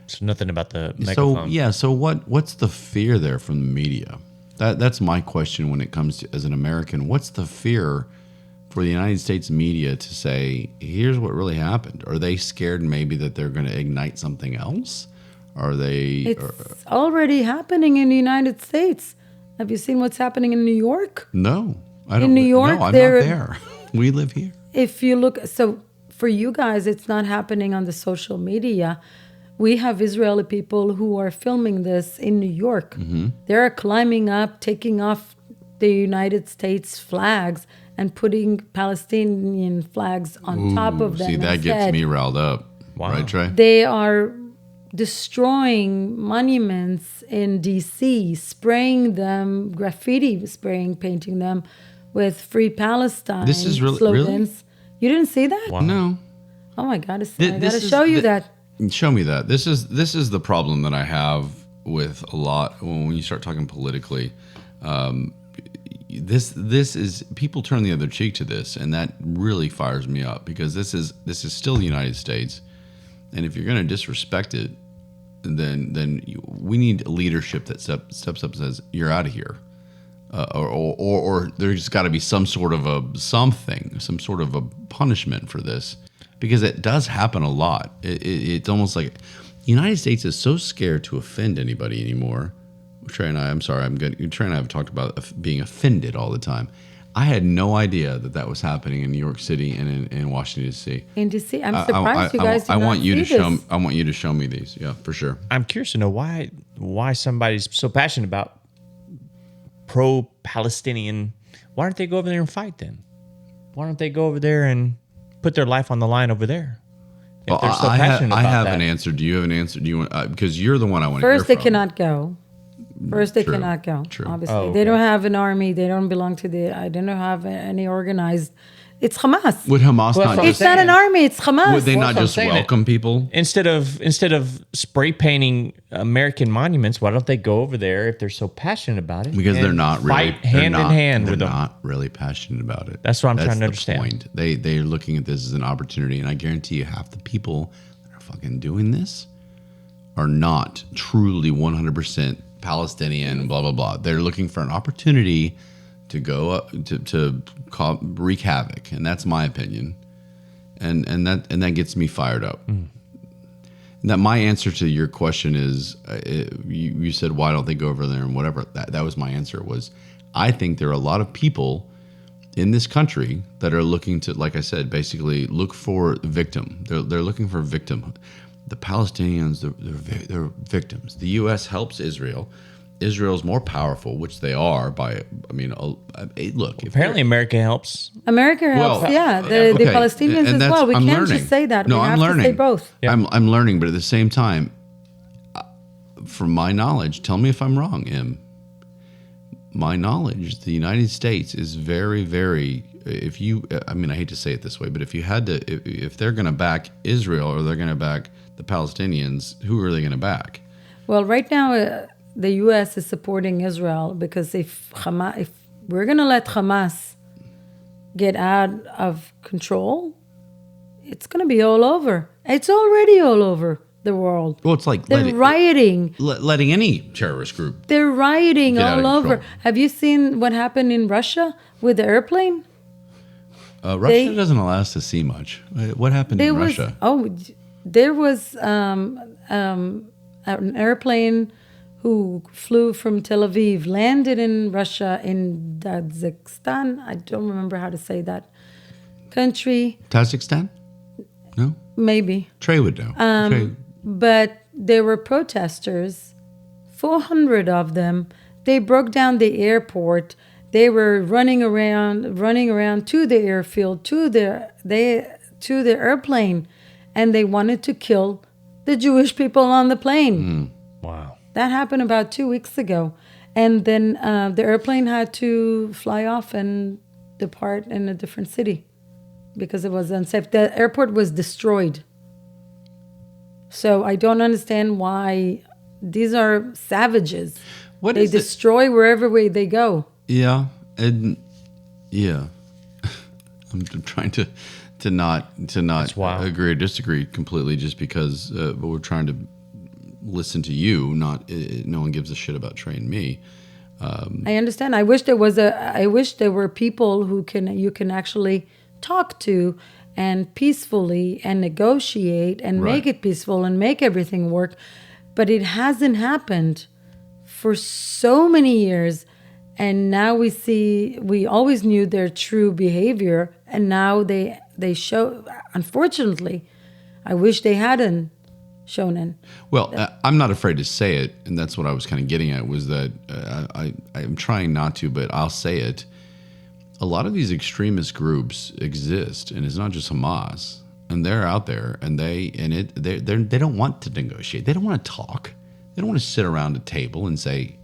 So nothing about the megaphone. So what's the fear there from the media? That's my question when it comes to, as an American, what's the fear for the United States media to say, here's what really happened? Are they scared maybe that they're going to ignite something else? Are they? It's already happening in the United States. Have you seen what's happening in New York? No, I don't. In New York, no, I'm not there. We live here. If you look, so for you guys, it's not happening on the social media. We have Israeli people who are filming this in New York. Mm-hmm. They're climbing up, taking off the United States flags and putting Palestinian flags on top of them. See, that gets me riled up. Wow. Right, Trey? They are destroying monuments in DC, spraying them, graffiti spraying, painting them with Free Palestine This is really- slogans. You didn't see that? Wow. No. Oh my God, I This gotta is show you that. Show me that. This is the problem that I have with a lot when you start talking politically. This is people turn the other cheek to this, and that really fires me up because this is still the United States, and if you're going to disrespect it, then we need leadership that steps up and says you're out of here, or there's got to be some sort of a punishment for this. Because it does happen a lot. It's almost like the United States is so scared to offend anybody anymore. Trey and I, I'm sorry, Trey and I have talked about being offended all the time. I had no idea that was happening in New York City and in Washington D.C. In DC, I'm surprised you guys I want you to see show. this. I want you to show me these. Yeah, for sure. I'm curious to know why somebody's so passionate about pro-Palestinian. Why don't they go over there and fight then? Why don't they go over there and put their life on the line over there? If they're so passionate I about have that. an answer. Do you have an answer? Do you want? Because you're the one I want to First, hear they from. cannot go. First, they True. cannot go. True. Obviously, Oh, they okay. don't have an army. They don't belong to the. I don't have any organized. It's Hamas. Would Hamas Well, not I'm It's just? not an army. It's Hamas. Would they Well, not that's what I'm just saying. welcome people? Instead of spray painting American monuments, why don't they go over there if they're so passionate about it? Because and they're not really fight hand in hand with They're them. not really passionate about it. That's what I'm trying to the understand. Point. They're looking at this as an opportunity, and I guarantee you, half the people that are fucking doing this are not truly 100% Palestinian. Blah blah blah. They're looking for an opportunity to go up to wreak havoc, and that's my opinion. And that gets me fired up. That my answer to your question is, you said why don't they go over there and whatever. That was my answer. Was I think there are a lot of people in this country that are looking to, like I said, basically look for victim. They're looking for victim. The Palestinians, they're victims. The U.S. helps Israel. Israel's more powerful, which they are by. I mean, look. Apparently, America helps. America helps. Well, Yeah, the okay, Palestinians and as that's- well. We I'm can't learning. just say that. No, we I'm have learning. to say both. Yeah. I'm learning, but at the same time, from my knowledge, tell me if I'm wrong, Em. My knowledge, the United States is very, very. If you, I mean, I hate to say it this way, but if you had to, if they're going to back Israel or they're going to back the Palestinians, who are they going to back? Well, right now, the U.S. is supporting Israel because if we're going to let Hamas get out of control, it's going to be all over. It's already all over the world. Well, it's like They're rioting. letting any terrorist group. They're rioting Get out of all over. control. Have you seen what happened in Russia with the airplane? Russia doesn't allow us to see much. What happened in Russia? There was an airplane who flew from Tel Aviv, landed in Russia, in Kazakhstan. I don't remember how to say that country. Kazakhstan? No? Maybe. Trey would know. Trey. But there were protesters, 400 of them. They broke down the airport. They were running around to the airfield, to the airplane, and they wanted to kill the Jewish people on the plane. Wow. That happened about 2 weeks ago. And then the airplane had to fly off and depart in a different city because it was unsafe. The airport was destroyed. So I don't understand why these are savages. What They is it? destroy wherever way they go. Yeah, and yeah, I'm trying to not That's wild. agree or disagree completely, just because but we're trying to listen to you. Not no one gives a shit about Trey and me. I understand. I wish there was I wish there were people who you can actually talk to and peacefully and negotiate and Right. make it peaceful and make everything work. But it hasn't happened for so many years. And now we always knew their true behavior. And now they show, unfortunately, I wish they hadn't shown it. Well, I'm not afraid to say it, and that's what I was kind of getting at. Was that I'm trying not to, but I'll say it. A lot of these extremist groups exist, and it's not just Hamas, and they're out there, and they don't want to negotiate. They don't want to talk. They don't want to sit around a table and say,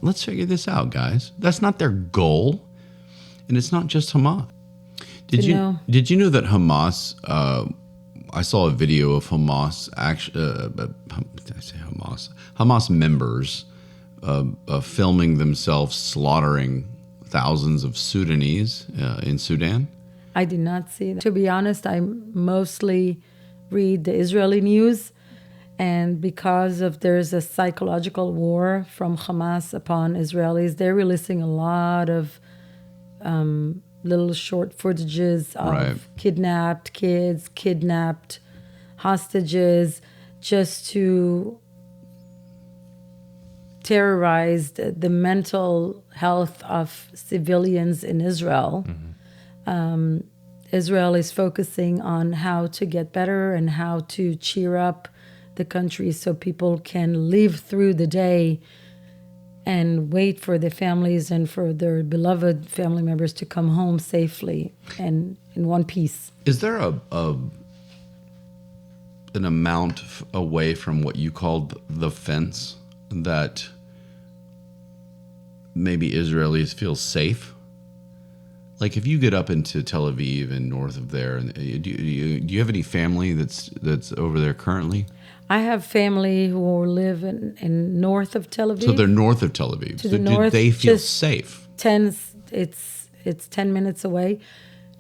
"Let's figure this out, guys." That's not their goal, and it's not just Hamas. Did you know that Hamas? I saw a video of Hamas Hamas members filming themselves slaughtering thousands of Sudanese in Sudan. I did not see that. To be honest, I mostly read the Israeli news. And because of there's a psychological war from Hamas upon Israelis, they're releasing a lot of little short footages of Right. kidnapped kids, kidnapped hostages, just to terrorize the mental health of civilians in Israel. Israel is focusing on how to get better and how to cheer up the country so people can live through the day and wait for their families and for their beloved family members to come home safely and in one piece. Is there an amount away from what you called the fence that maybe Israelis feel safe? Like if you get up into Tel Aviv and north of there, and do you have any family that's over there currently? I have family who live in north of Tel Aviv. So they're north of Tel Aviv. To So the north, do they feel just safe? It's 10 minutes away.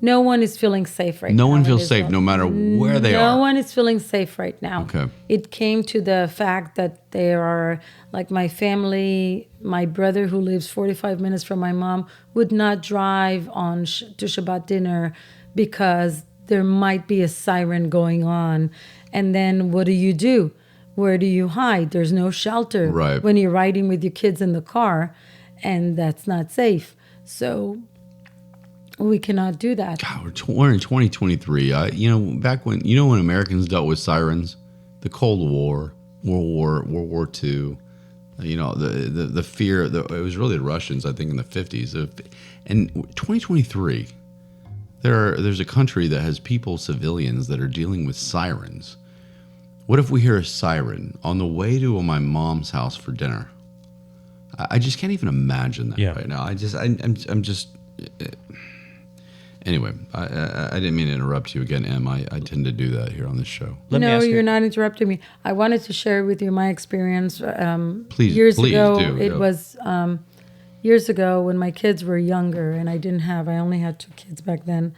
No one is feeling safe right now. No one in feels safe, Israel. no matter where they No are. one is feeling safe right now. Okay. It came to the fact that there are, like my family, my brother who lives 45 minutes from my mom would not drive to Shabbat dinner because there might be a siren going on. And then what do? Where do you hide? There's no shelter Right. when you're riding with your kids in the car, and that's not safe. So we cannot do that. God, we're in 2023. Back when when Americans dealt with sirens, the Cold War, World War II. The fear. It was really the Russians, I think, in the 50s. And 2023, there's a country that has civilians that are dealing with sirens. What if we hear a siren on the way to my mom's house for dinner? I just can't even imagine that right now. I'm just. Anyway, I didn't mean to interrupt you again, Em. I tend to do that here on this show. No, you're not interrupting me. I wanted to share with you my experience. Please ago, do. It was years ago when my kids were younger, and I only had 2 kids back then.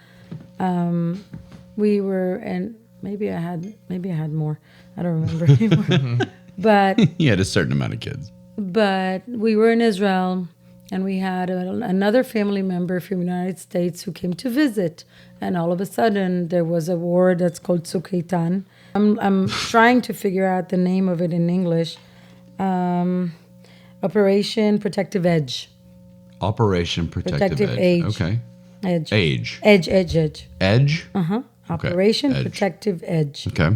We were, and maybe I had more. I don't remember anymore. But You had a certain amount of kids. But we were in Israel, and we had another family member from the United States who came to visit. And all of a sudden, there was a war that's called Tzuk Eitan. I'm trying to figure out the name of it in English. Operation Protective Edge. Operation Protective Edge. Okay. Edge. Edge. Edge. Operation Edge. Protective Edge. Okay.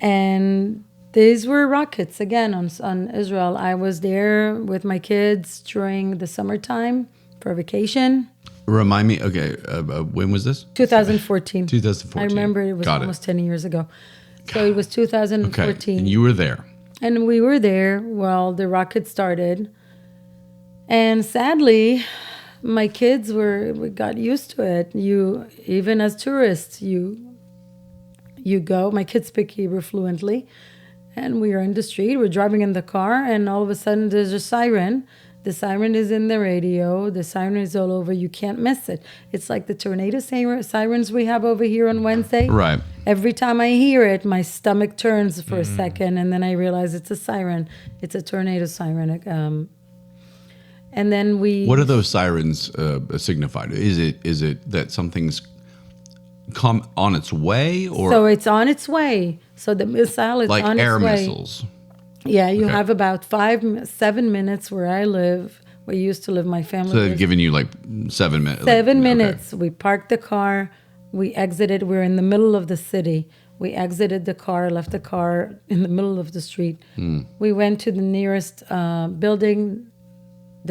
And these were rockets again on Israel. I was there with my kids during the summertime for vacation. Remind me. Okay. When was this? 2014. 2014. I remember it was Got almost 10 years ago. So it was 2014. Okay. And you were there. And we were there while the rocket started. And sadly, my kids we got used to it. Even as tourists, you go. My kids speak Hebrew fluently, And we are in the street. We're driving in the car, and all of a sudden there's a siren. The siren is in the radio. The siren is all over. You can't miss it. It's like the tornado sirens we have over here on Wednesday. Right. Every time I hear it, my stomach turns for a second, and then I realize it's a siren. It's a tornado siren. And then What are those sirens signified? Is it that something's come on its way, or so it's on its way. So the missile is like on air its way. missiles? Yeah, you Okay. have about 7 minutes where I live, where I used to live. My family. So they've lives. given you like 7 minutes. 7 minutes. We parked the car. We exited. We're in the middle of the city. We exited the car, left the car in the middle of the street. We went to the nearest building.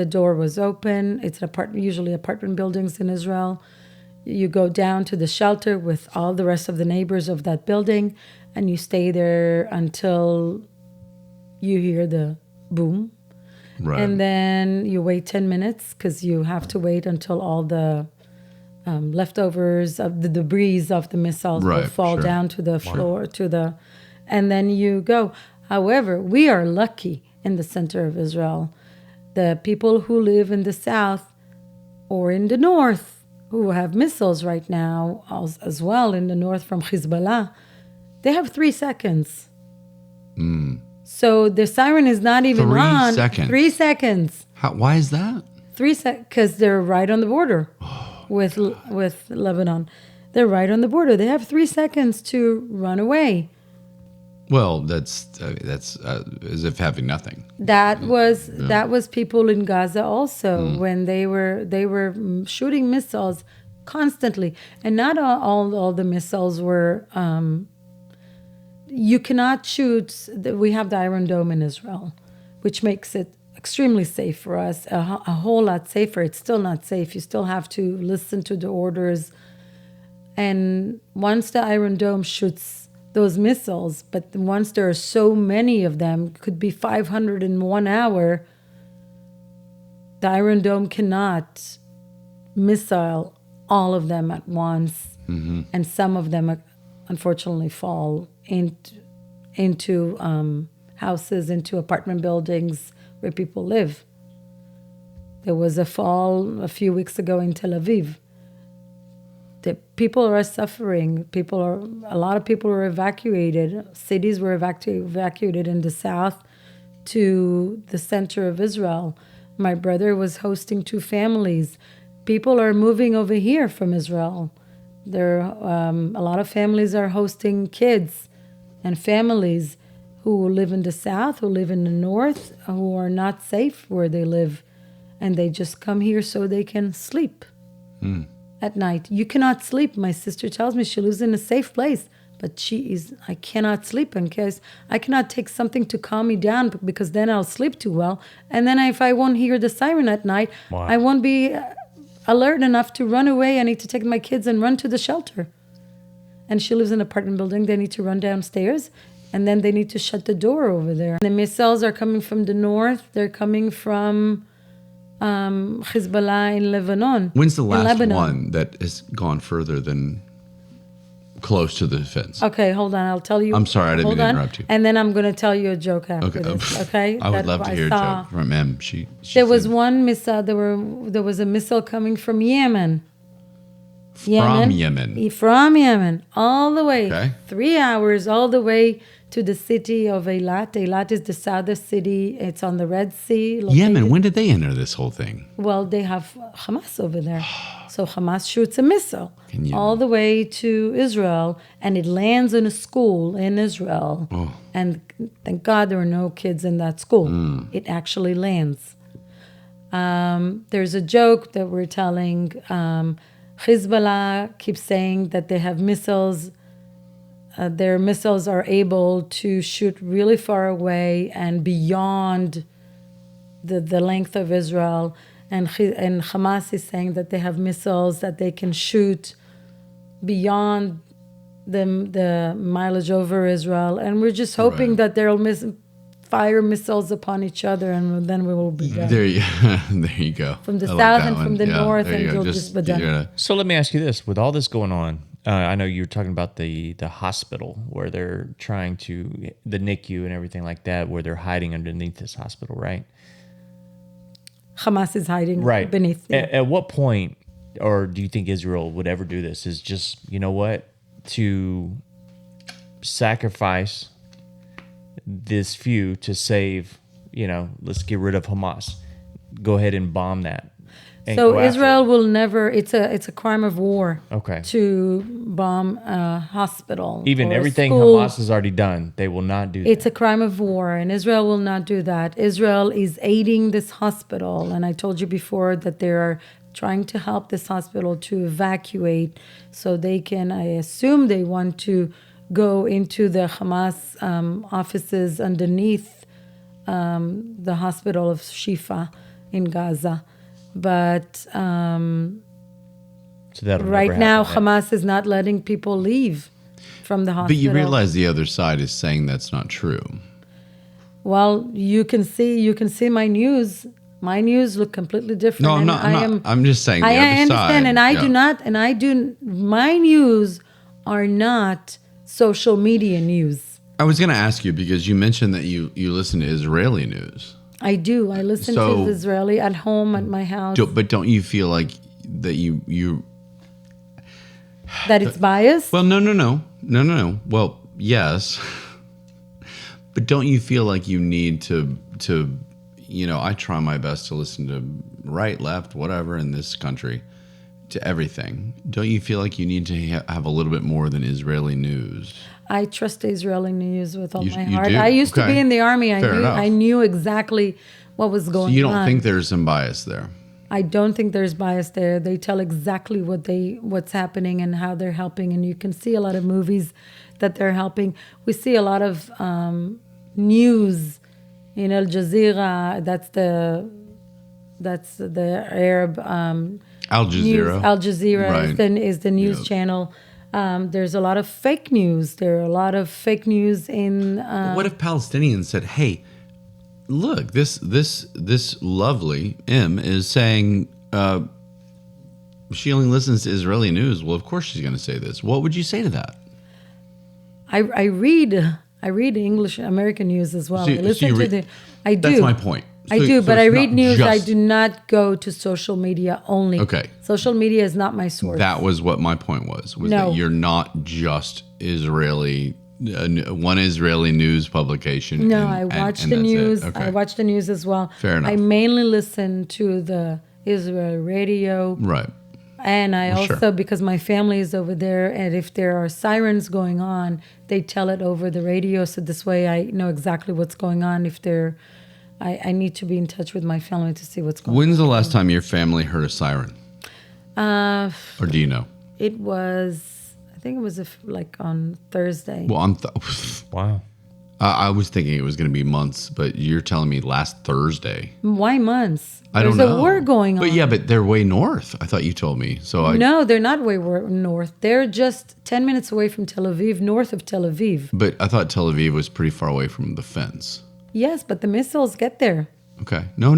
The door was open. It's usually apartment buildings in Israel. You go down to the shelter with all the rest of the neighbors of that building, and you stay there until you hear the boom. Right. And then you wait 10 minutes because you have to wait until all the leftovers of the debris of the missiles will Right, fall sure. down to the floor, and then you go. However, we are lucky in the center of Israel. The people who live in the south or in the north, who have missiles right now, as well in the north from Hezbollah, they have 3 seconds. So the siren is not even 3 on. seconds. 3 seconds. Why is that? 3 seconds, because they're right on the border with Lebanon. They're right on the border. They have 3 seconds to run away. Well, that's as if having nothing. That was people in Gaza also when they were shooting missiles constantly, and not all the missiles were. You cannot shoot. We have the Iron Dome in Israel, which makes it extremely safe for us. A whole lot safer. It's still not safe. You still have to listen to the orders. And once the Iron Dome shoots those missiles, but once there are so many of them, could be 500 in 1 hour, the Iron Dome cannot missile all of them at once. And some of them, unfortunately, fall into houses, into apartment buildings where people live. There was a fall a few weeks ago in Tel Aviv. The people are suffering. A lot of people were evacuated. Cities were evacuated in the south to the center of Israel. My brother was hosting 2 families. People are moving over here from Israel. A lot of families are hosting kids and families who live in the south, who live in the north, who are not safe where they live, and they just come here so they can sleep. At night. You cannot sleep. My sister tells me she lives in a safe place, but I cannot sleep in case I cannot take something to calm me down because then I'll sleep too well. And then if I won't hear the siren at night, Wow. I won't be alert enough to run away. I need to take my kids and run to the shelter. And she lives in an apartment building. They need to run downstairs, and then they need to shut the door over there. The missiles are coming from the north. They're coming from Hezbollah in Lebanon. When's the last Lebanon. one that has gone further than close to the fence? Okay, hold on. I'll tell you. I'm sorry, I didn't mean to interrupt you. And then I'm going to tell you a joke after Okay. this. Okay. I would That love to I hear a saw. joke from Em. She There was seemed- one missile. There was a missile coming from Yemen. From Yemen. From Yemen, all the way, Okay. 3 hours, all the way to the city of Eilat. Eilat is the southern city. It's on the Red Sea. located- Yemen, when did they enter this whole thing? Well, they have Hamas over there. So Hamas shoots a missile Can you- all the way to Israel, and it lands in a school in Israel. Oh. And thank God there were no kids in that school. It actually lands. There's a joke that we're telling. Hezbollah keeps saying that they have missiles. Their missiles are able to shoot really far away and beyond the length of Israel. And Hamas is saying that they have missiles that they can shoot beyond the mileage over Israel. And we're just hoping Right. that they'll fire missiles upon each other, and then we will be done. There you go. From the I like south that and from one. the north, there and you go. you'll just be done. you're gonna- So let me ask you this: with all this going on, I know you were talking about the hospital where they're trying to, the NICU and everything like that, where they're hiding underneath this hospital, right? Hamas is hiding Right. beneath. At what point, or do you think Israel would ever do this? Is just, you know what, to sacrifice this few to save, let's get rid of Hamas. Go ahead and bomb that. And So go after Israel it. will never. It's a crime of war. Okay. To bomb a hospital. Even or a everything school. Hamas has already done, they will not do It's that. a crime of war, and Israel will not do that. Israel is aiding this hospital, and I told you before that they are trying to help this hospital to evacuate so they can, I assume they want to go into the Hamas offices underneath the hospital of Shifa in Gaza. But So that'll right never now, happen. Hamas is not letting people leave from the hospital. But you realize the other side is saying that's not true. Well, you can see my news. My news look completely different. No, I'm and not. I'm just saying the I other understand, side. and I yeah. do not, and I do. My news are not social media news. I was going to ask you because you mentioned that you listen to Israeli news. I do. I listen So- to the Israeli at home at my house. But don't you feel like that you That it's biased. Well, no. Well, yes. But don't you feel like you need to I try my best to listen to right, left, whatever in this country, to everything. Don't you feel like you need to have a little bit more than Israeli news? I trust the Israeli news with all You- my you heart. do? I used to Okay. be in the army. Fair enough. I knew exactly what was going on. So you don't think there's some bias there? I don't think there's bias there. They tell exactly what's happening and how they're helping, and you can see a lot of movies that they're helping. We see a lot of news in Al Jazeera. That's the Arab Al Jazeera. news. Al Jazeera Right. is the news Yeah. channel. There's a lot of fake news. There are a lot of fake news in. What if Palestinians said, "Hey, look, this lovely M is saying she only listens to Israeli news." Well, of course she's going to say this. What would you say to that? I read English American news as well. So- I so listen you to read- the. I do. That's my point. I So- do, so but I it's read not news. I just- do not go to social media only. Okay. Social media is not my source. That was what my point was No. that you're not just Israeli, one Israeli news publication. No, and- I watch and the that's it. news. Okay. I watch the news as well. Fair enough. I mainly listen to the Israel radio. Right. And I Well, also, sure. because my family is over there, and if there are sirens going on, they tell it over the radio. So this way I know exactly what's going on. If they're, I need to be in touch with my family to see what's going When's the last time your family heard a siren? on. Or do you know? It was, I think it was like on Thursday. Well, Wow. I was thinking it was going to be months, but you're telling me last Thursday. Why months? I don't There's know. a war going on. But yeah, but they're way north. I thought you told me. So I. No, they're not way north. They're just 10 minutes away from Tel Aviv, north of Tel Aviv. But I thought Tel Aviv was pretty far away from the fence. Yes, but the missiles get there. Okay. No.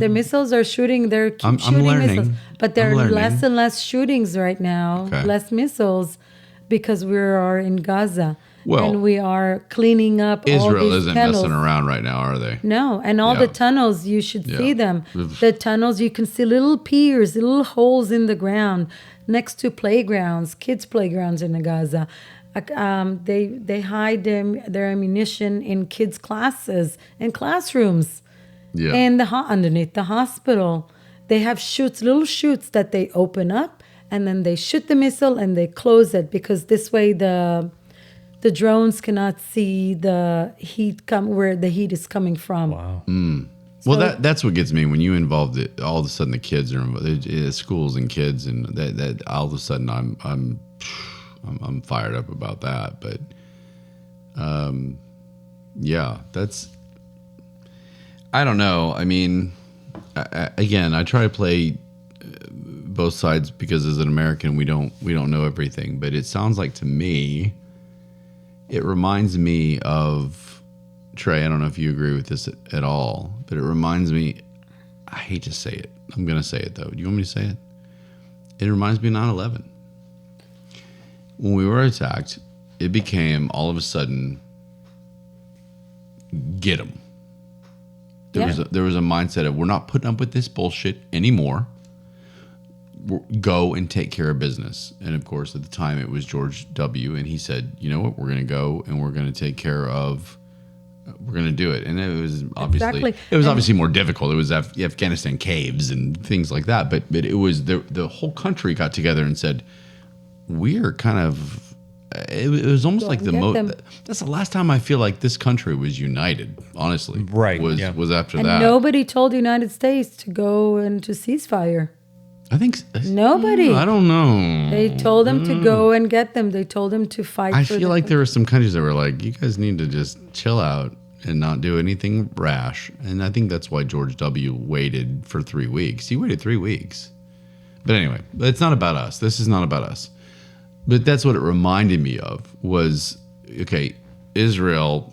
The missiles are shooting. They're I'm shooting learning. missiles, but there I'm are learning. less and less shootings right now. Okay. Less missiles because we are in Gaza, Well, and we are cleaning up all Israel these isn't tunnels. messing around right now, are they? No, and all Yeah. the tunnels, you should Yeah. see them. Oof. The tunnels, you can see little piers, little holes in the ground next to playgrounds, kids' playgrounds in Gaza. They hide their ammunition in kids' classes and classrooms. Yeah. And underneath the hospital, they have little chutes that they open up, and then they shoot the missile and they close it because this way the drones cannot see the heat where the heat is coming from. Wow. Well, that's what gets me when you involved it. All of a sudden, the kids are involved, schools and kids, and that all of a sudden, I'm fired up about that. But, yeah, that's. I don't know. I mean, again, I try to play both sides because as an American, we don't know everything. But it sounds like to me, it reminds me of. Trey, I don't know if you agree with this at all, but it reminds me, I hate to say it. I'm going to say it, though. Do you want me to say it? It reminds me of 9/11. when we were attacked, it became all of a sudden, get them. There was a mindset of, we're not putting up with this bullshit anymore. Go and take care of business. And of course, at the time, it was George W. And he said, you know what, we're going to go and we're going to take care of, we're going to do it. And it was obviously more difficult. It was Afghanistan caves and things like that. But it was the whole country got together and said, we're kind of, it was almost like that's the last time I feel like this country was united, honestly. Right. Was after and that. Nobody told the United States to go into ceasefire. I think nobody. I don't know. They told them to go and get them. They told them to fight. I feel like there were some countries that were like, you guys need to just chill out and not do anything rash. And I think that's why George W. waited for 3 weeks. He waited 3 weeks. But anyway, it's not about us. This is not about us. But that's what it reminded me of was, okay, Israel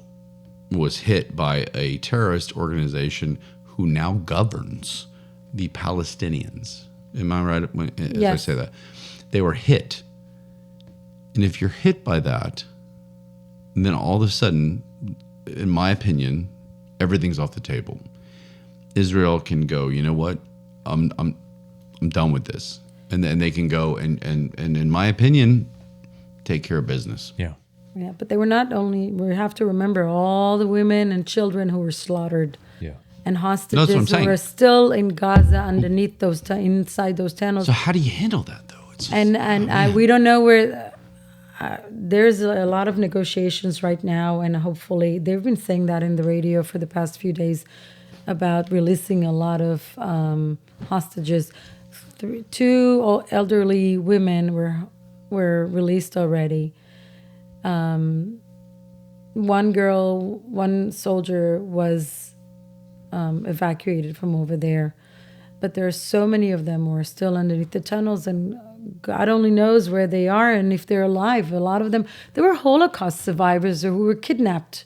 was hit by a terrorist organization who now governs the Palestinians. Am I right as I say that? They were hit. And if you're hit by that, then all of a sudden, in my opinion, everything's off the table. Israel can go, you know what? I'm done with this. And then they can go and in my opinion, take care of business. Yeah. Yeah, but they were not only, we have to remember all the women and children who were slaughtered. Yeah. And hostages who were still in Gaza underneath inside those tunnels. So how do you handle that though? It's just, we don't know where, there's a lot of negotiations right now, and hopefully, they've been saying that in the radio for the past few days about releasing a lot of hostages. 2 elderly women were released already. One soldier was evacuated from over there, but there are so many of them who are still underneath the tunnels, and God only knows where they are and if they're alive. A lot of them, there were Holocaust survivors who were kidnapped.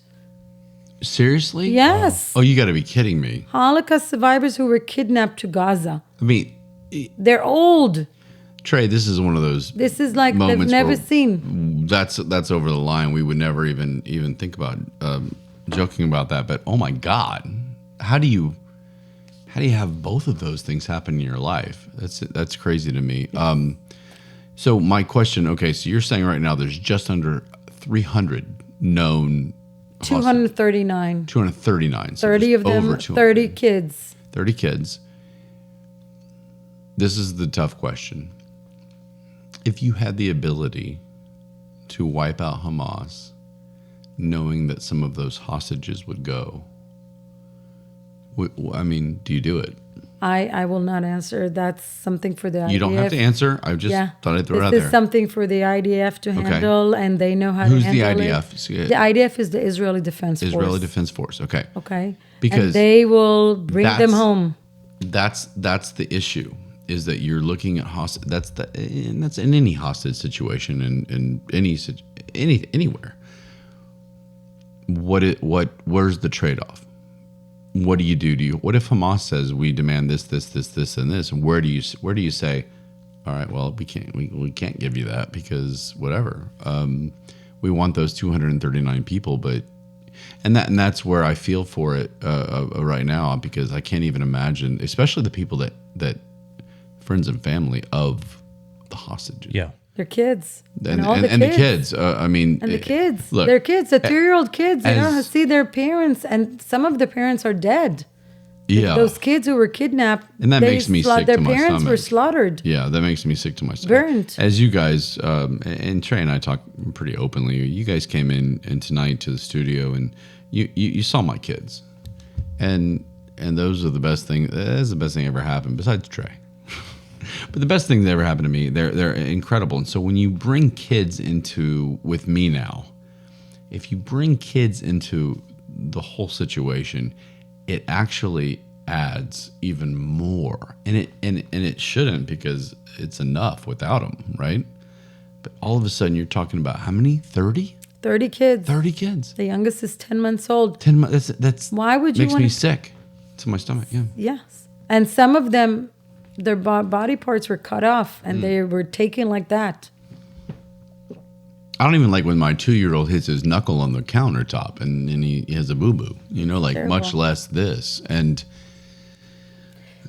Seriously? Yes. Oh, you got to be kidding me. Holocaust survivors who were kidnapped to Gaza. I mean, they're old. Trey, this is one of those. This is like they've never seen. That's over the line. We would never even think about joking about that. But oh my God, how do you have both of those things happen in your life? That's crazy to me. So my question. Okay, so you're saying right now there's just under 300 known. 239. 239. So 30 of them. 30 kids. 30 kids. This is the tough question. If you had the ability to wipe out Hamas, knowing that some of those hostages would go, I mean, do you do it? I will not answer. That's something for the IDF. You don't have to answer. I just thought I'd throw it out there. This is something for the IDF to handle, and they know how Who's to handle the it. IDF? The IDF is the Israeli Defense Force. Israeli Defense Force. Okay. Okay. Because and they will bring them home. That's the issue. Is that you're looking at hostage? And that's in any hostage situation in anywhere. Where's the trade-off? What do you do? What if Hamas says we demand this, and this? And where do you say, all right, well we can't give you that because whatever. We want those 239 people, but and that's where I feel for it right now, because I can't even imagine, especially the people that friends and family of the hostages. Yeah. Their kids. And the kids. I mean. And the kids. Look, their kids, the 2-year-old kids. They don't see their parents. And some of the parents are dead. Yeah. Those kids who were kidnapped. And that makes me sick to my stomach. Their parents were slaughtered. Yeah, that makes me sick to my stomach. Burnt. As you guys, and Trey and I talk pretty openly. You guys came in tonight to the studio, and you saw my kids. And those are the best thing. That's the best thing ever happened, besides Trey. But the best thing that ever happened to me, they're incredible. And so when you bring kids with me now, if you bring kids into the whole situation, it actually adds even more. And it shouldn't, because it's enough without them, right? But all of a sudden you're talking about how many? 30? 30 kids. 30 kids. The youngest is 10 months old. 10 months. That's why would you makes me sick to my stomach. Yeah. Yes. And some of them, their body parts were cut off and they were taken like that. I don't even like when my 2-year-old hits his knuckle on the countertop and he has a boo-boo, like Terrible. much less this. And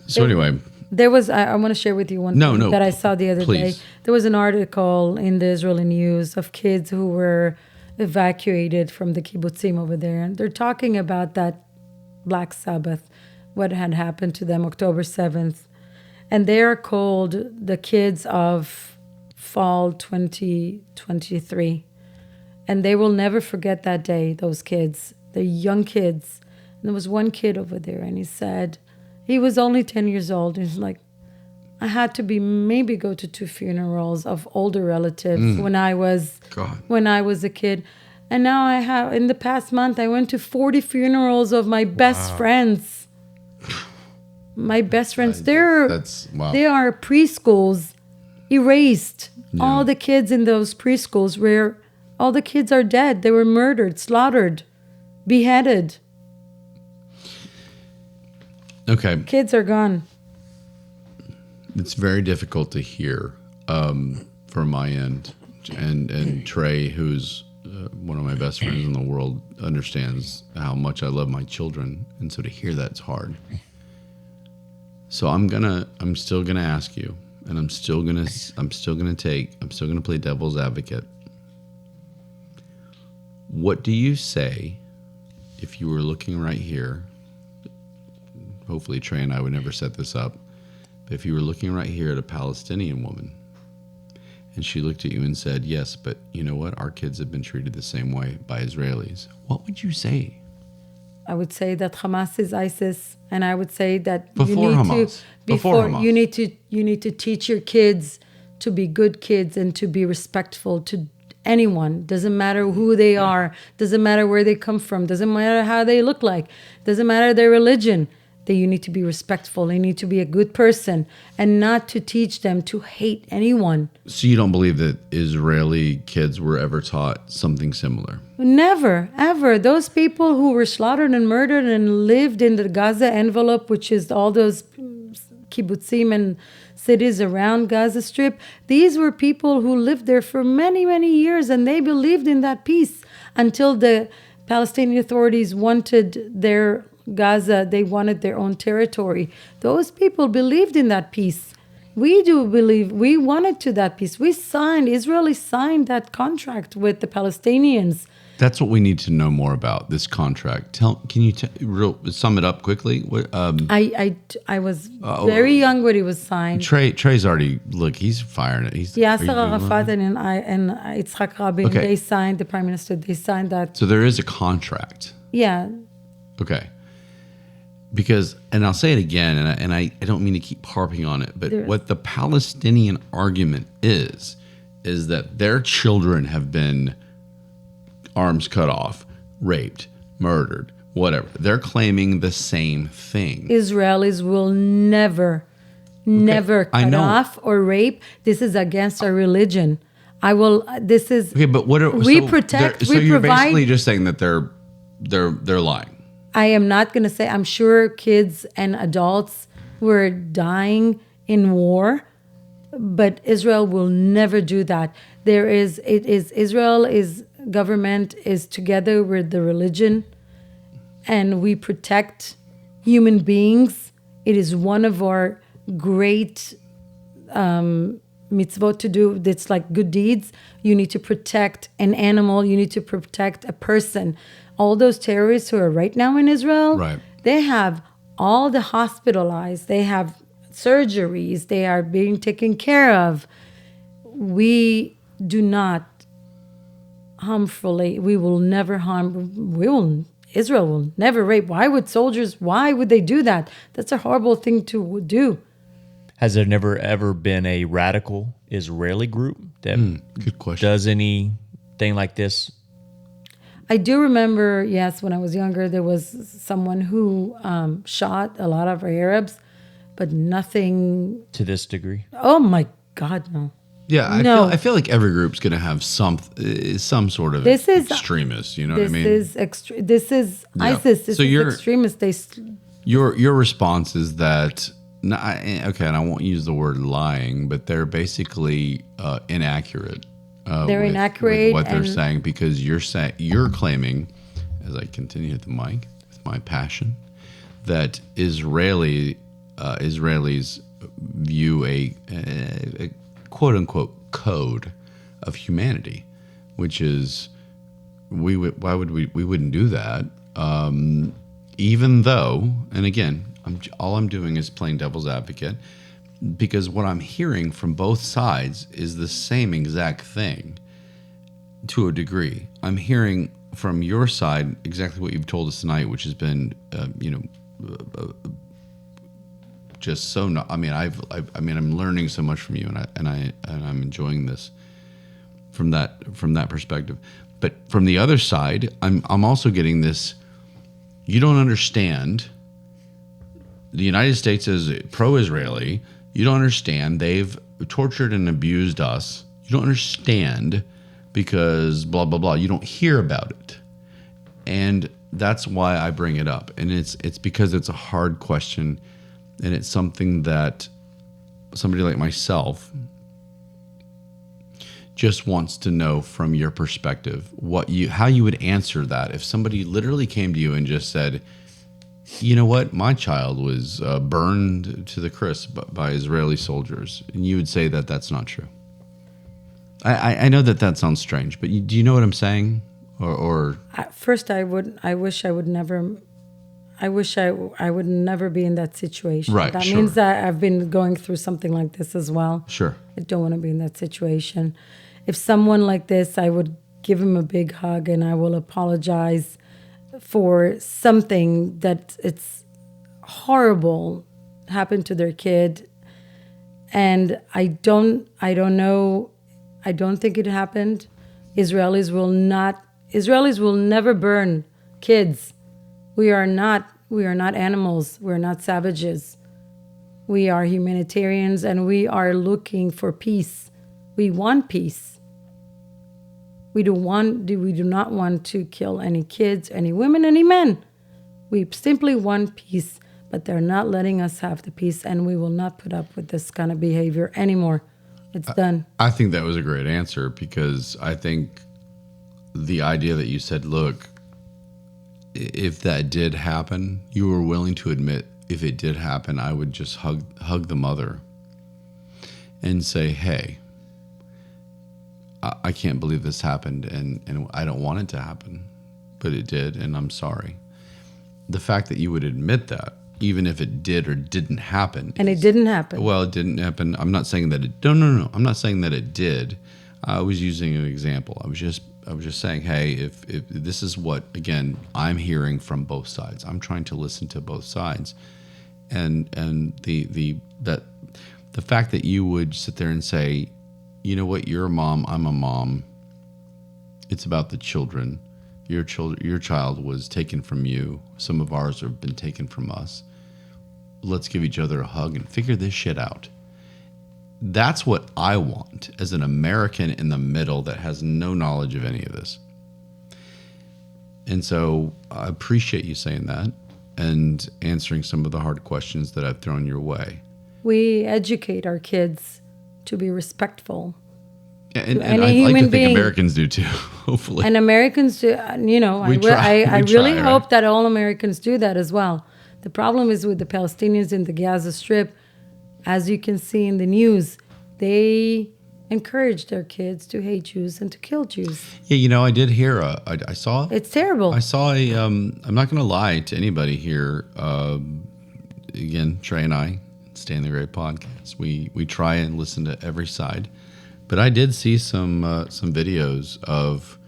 so anyway. There was, I want to share with you one thing that I saw the other please. day. There was an article in the Israeli news of kids who were evacuated from the kibbutzim over there. And they're talking about that Black Sabbath, what had happened to them October 7th. And they are called the kids of fall 2023. And they will never forget that day, those kids. They're young kids. And there was one kid over there, and he said, he was only 10 years old. He's like, I had to maybe go to 2 funerals of older relatives when I was a kid. And now in the past month, I went to 40 funerals of my best friends. My best friends. They are preschools erased. Yeah. All the kids in those preschools all the kids are dead. They were murdered, slaughtered, beheaded. Okay. Kids are gone. It's very difficult to hear from my end. And Trey, who's one of my best friends in the world, understands how much I love my children. And so to hear that's hard. So I'm still gonna ask you, and I'm still gonna play devil's advocate. What do you say if you were looking right here? Hopefully Trey and I would never set this up. But if you were looking right here at a Palestinian woman and she looked at you and said, yes, but you know what? Our kids have been treated the same way by Israelis. What would you say? I would say that Hamas is ISIS. And I would say that before Hamas. You need to teach your kids to be good kids and to be respectful to anyone. Doesn't matter who they are. Doesn't matter where they come from. Doesn't matter how they look like. Doesn't matter their religion. That you need to be respectful. You need to be a good person and not to teach them to hate anyone. So you don't believe that Israeli kids were ever taught something similar? Never, ever. Those people who were slaughtered and murdered and lived in the Gaza envelope, which is all those kibbutzim and cities around Gaza Strip, these were people who lived there for many, many years, and they believed in that peace until the Palestinian authorities wanted their Gaza, they wanted their own territory. Those people believed in that peace. We do believe, we wanted to that peace. Israel signed that contract with the Palestinians. That's what we need to know more about, this contract. Can you sum it up quickly? I was very young when it was signed. Trey's already, look, he's firing it. Yasser Arafat and Yitzhak Rabin, They signed, the prime minister, they signed that. So there is a contract. Yeah. Okay. Because, and I'll say it again, and I don't mean to keep harping on it, but what the Palestinian argument is that their children have been arms cut off, raped, murdered, whatever. They're claiming the same thing. Israelis will never cut off or rape. This is against our religion. Okay, but what are we protect? So you're basically just saying that they're lying. I am not going to say. I'm sure kids and adults were dying in war, but Israel will never do that. Israel's government is together with the religion, and we protect human beings. It is one of our great mitzvot to do. It's like good deeds. You need to protect an animal. You need to protect a person. All those terrorists who are right now in Israel, They have all the hospitalized. They have surgeries. They are being taken care of. We do not harmfully. We will never harm. Israel will never rape. Why would they do that? That's a horrible thing to do. Has there never ever been a radical Israeli group that good question. Does anything like this? I do remember, yes, when I was younger, there was someone who shot a lot of Arabs, but nothing to this degree. Oh my God, no. Yeah, I feel like every group's going to have some sort of extremist. You know what I mean? This is ISIS. This is extremist. Your response is that and I won't use the word lying, but they're basically inaccurate. they're inaccurate with what they're and saying, because you're claiming, as I continue at the mic with my passion, that Israelis view a quote unquote code of humanity, which is we wouldn't do that, even though, and again, all I'm doing is playing devil's advocate, because what I'm hearing from both sides is the same exact thing to a degree. I'm hearing from your side exactly what you've told us tonight, which has been, just so not. I mean, I'm learning so much from you, and I'm enjoying this from that perspective. But from the other side, I'm also getting this. You don't understand. The United States is pro-Israeli. You don't understand. They've tortured and abused us. You don't understand because blah, blah, blah. You don't hear about it. And that's why I bring it up. And it's because it's a hard question. And it's something that somebody like myself just wants to know from your perspective, how you would answer that if somebody literally came to you and just said, you know what, my child was burned to the crisp by Israeli soldiers, and you would say that that's not true. I know that sounds strange, but do you know what I'm saying? Or at first, I wish I would never be in that situation. Right, That sure. means that I've been going through something like this as well. Sure. I don't want to be in that situation. If someone like this, I would give him a big hug and I will apologize for something that it's horrible happened to their kid. And I don't know. I don't think it happened. Israelis will never burn kids. We are not animals. We're not savages. We are humanitarians and we are looking for peace. We want peace. We do not want to kill any kids, any women, any men. We simply want peace, but they're not letting us have the peace, and we will not put up with this kind of behavior anymore. It's done. I think that was a great answer, because I think the idea that you said, look, if that did happen, you were willing to admit if it did happen, I would just hug the mother and say, hey, I can't believe this happened, and I don't want it to happen, but it did, and I'm sorry. The fact that you would admit that, even if it did or didn't happen. And it didn't happen. Well, it didn't happen. I'm not saying that it, no. I'm not saying that it did. I was using an example. I was just saying, hey, if this is what, again, I'm hearing from both sides. I'm trying to listen to both sides. And the fact that you would sit there and say, you know what, you're a mom, I'm a mom. It's about the children. Your child was taken from you. Some of ours have been taken from us. Let's give each other a hug and figure this shit out. That's what I want as an American in the middle that has no knowledge of any of this. And so I appreciate you saying that and answering some of the hard questions that I've thrown your way. We educate our kids to be respectful. And I like to think Americans do too, hopefully. And Americans do, I really hope that all Americans do that as well. The problem is with the Palestinians in the Gaza Strip, as you can see in the news, they encourage their kids to hate Jews and to kill Jews. Yeah, I did hear, I saw. It's terrible. I saw I'm not going to lie to anybody here. Again, Trey and I, Stay in the Great podcast. We try and listen to every side. But I did see some videos of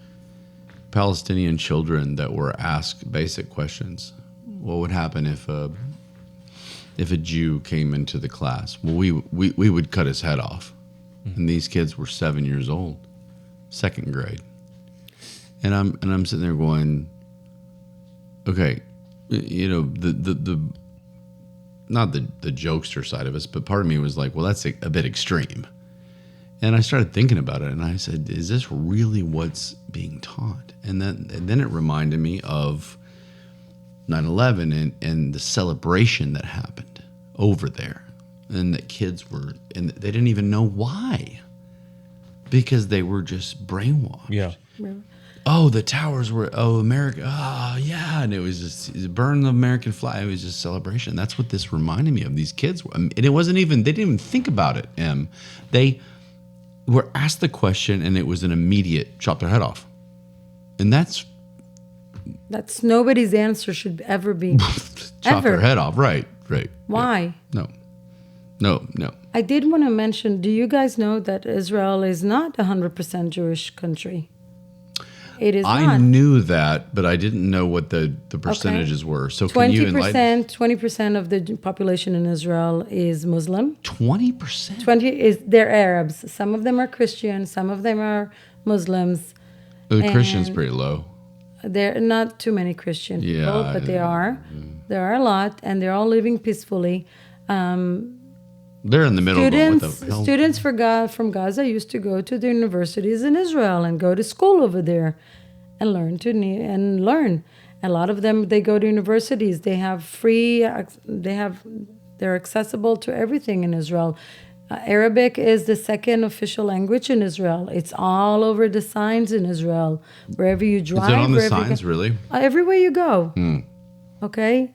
Palestinian children that were asked basic questions. What would happen if a Jew came into the class? Well, we would cut his head off. And these kids were 7 years old, second grade. And I'm sitting there going, okay, the not the jokester side of us, but part of me was like, well, that's a bit extreme. And I started thinking about it, and I said, is this really what's being taught? And then it reminded me of 9/11 and the celebration that happened over there. And that kids were, and they didn't even know why. because they were just brainwashed. Yeah. Oh, the towers were, America, yeah. And it was just, burn the American flag. It was just celebration. That's what this reminded me of. These kids, and it wasn't even, they didn't even think about it, They were asked the question, and it was an immediate chop their head off. And that's nobody's answer should ever be. chop their head off. Right. Why? Yeah. No. I did want to mention, do you guys know that Israel is not a 100% Jewish country? It is I not. knew that, but I didn't know what the percentages were. So can you enlighten? 20% of the population in Israel is Muslim. 20%? 20 they're Arabs. Some of them are Christian, some of them are Muslims. The Christian's pretty low. There are not too many Christian people, Yeah, but there are. There are a lot, and they're all living peacefully. They're in the middle. Students from Gaza used to go to the universities in Israel and go to school over there and learn. A lot of them, they go to universities. They have they're accessible to everything in Israel. Arabic is the second official language in Israel. It's all over the signs in Israel. Wherever you drive. Is it on the signs, really? Everywhere you go. Okay?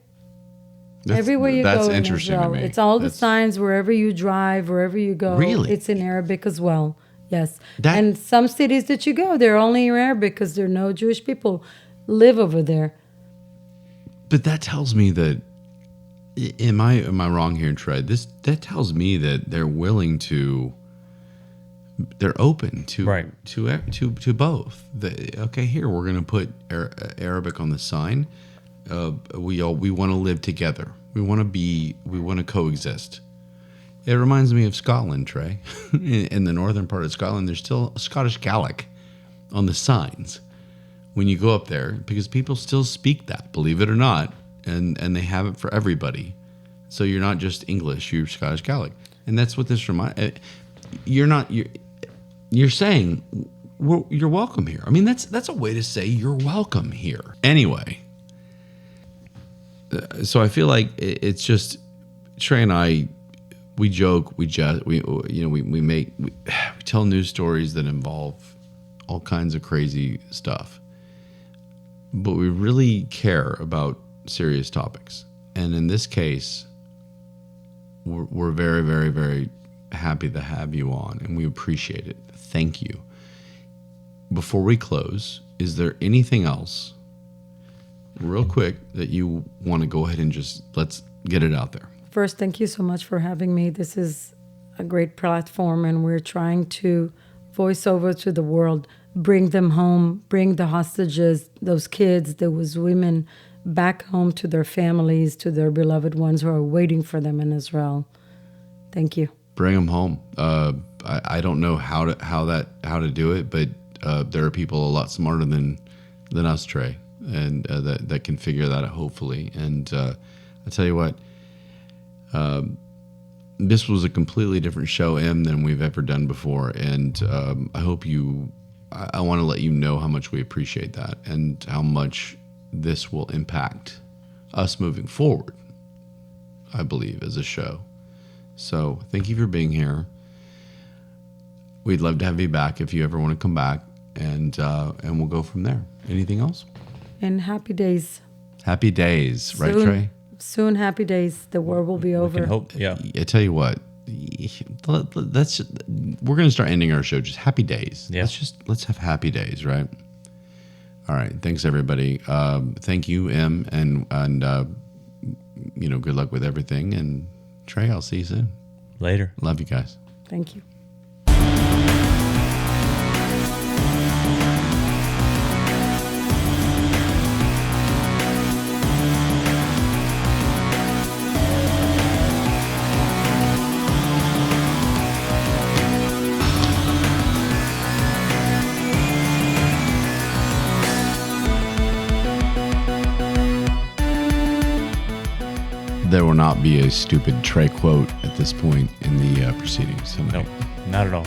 Everywhere you go That's in interesting Israel. to me. It's all the signs wherever you drive, wherever you go. Really? It's in Arabic as well. Yes. And some cities that you go, they're only in Arabic because there are no Jewish people live over there. But that tells me that, am I wrong here, Trey? That tells me that they're willing to, they're open to both. Okay, here we're going to put Arabic on the sign. We want to live together. We want to coexist. It reminds me of Scotland, Trey. In the northern part of Scotland, there's still a Scottish Gaelic on the signs when you go up there, because people still speak that, believe it or not, and they have it for everybody. So you're not just English, you're Scottish Gaelic, and that's what this reminds. You're saying you're welcome here. I mean, that's a way to say you're welcome here. Anyway. So I feel like it's just Trey and I, we joke, we tell news stories that involve all kinds of crazy stuff, but we really care about serious topics. And in this case, we're very, very, very happy to have you on, and we appreciate it. Thank you. Before we close, is there anything else real quick that you want to go ahead and just let's get it out there? First, thank you so much for having me. This is a great platform, and we're trying to voice over to the world, bring them home, bring the hostages, those kids, those women back home to their families, to their beloved ones who are waiting for them in Israel. Thank you. Bring them home. I don't know how to do it, but there are people a lot smarter than us, Trey, and that can figure that out, hopefully. And I tell you what, this was a completely different show, than we've ever done before. And I hope I want to let you know how much we appreciate that and how much this will impact us moving forward, I believe, as a show. So thank you for being here. We'd love to have you back if you ever want to come back, and we'll go from there. Anything else? And happy days. Happy days, right, Trey? Soon, happy days. The war will be over. We can hope, yeah. I tell you what, we're going to start ending our show just happy days. Yeah. Let's have happy days, right? All right. Thanks, everybody. Thank you, Em, and good luck with everything. And Trey, I'll see you soon. Later. Love you guys. Thank you. There will not be a stupid Trey quote at this point in the proceedings. No, not at all.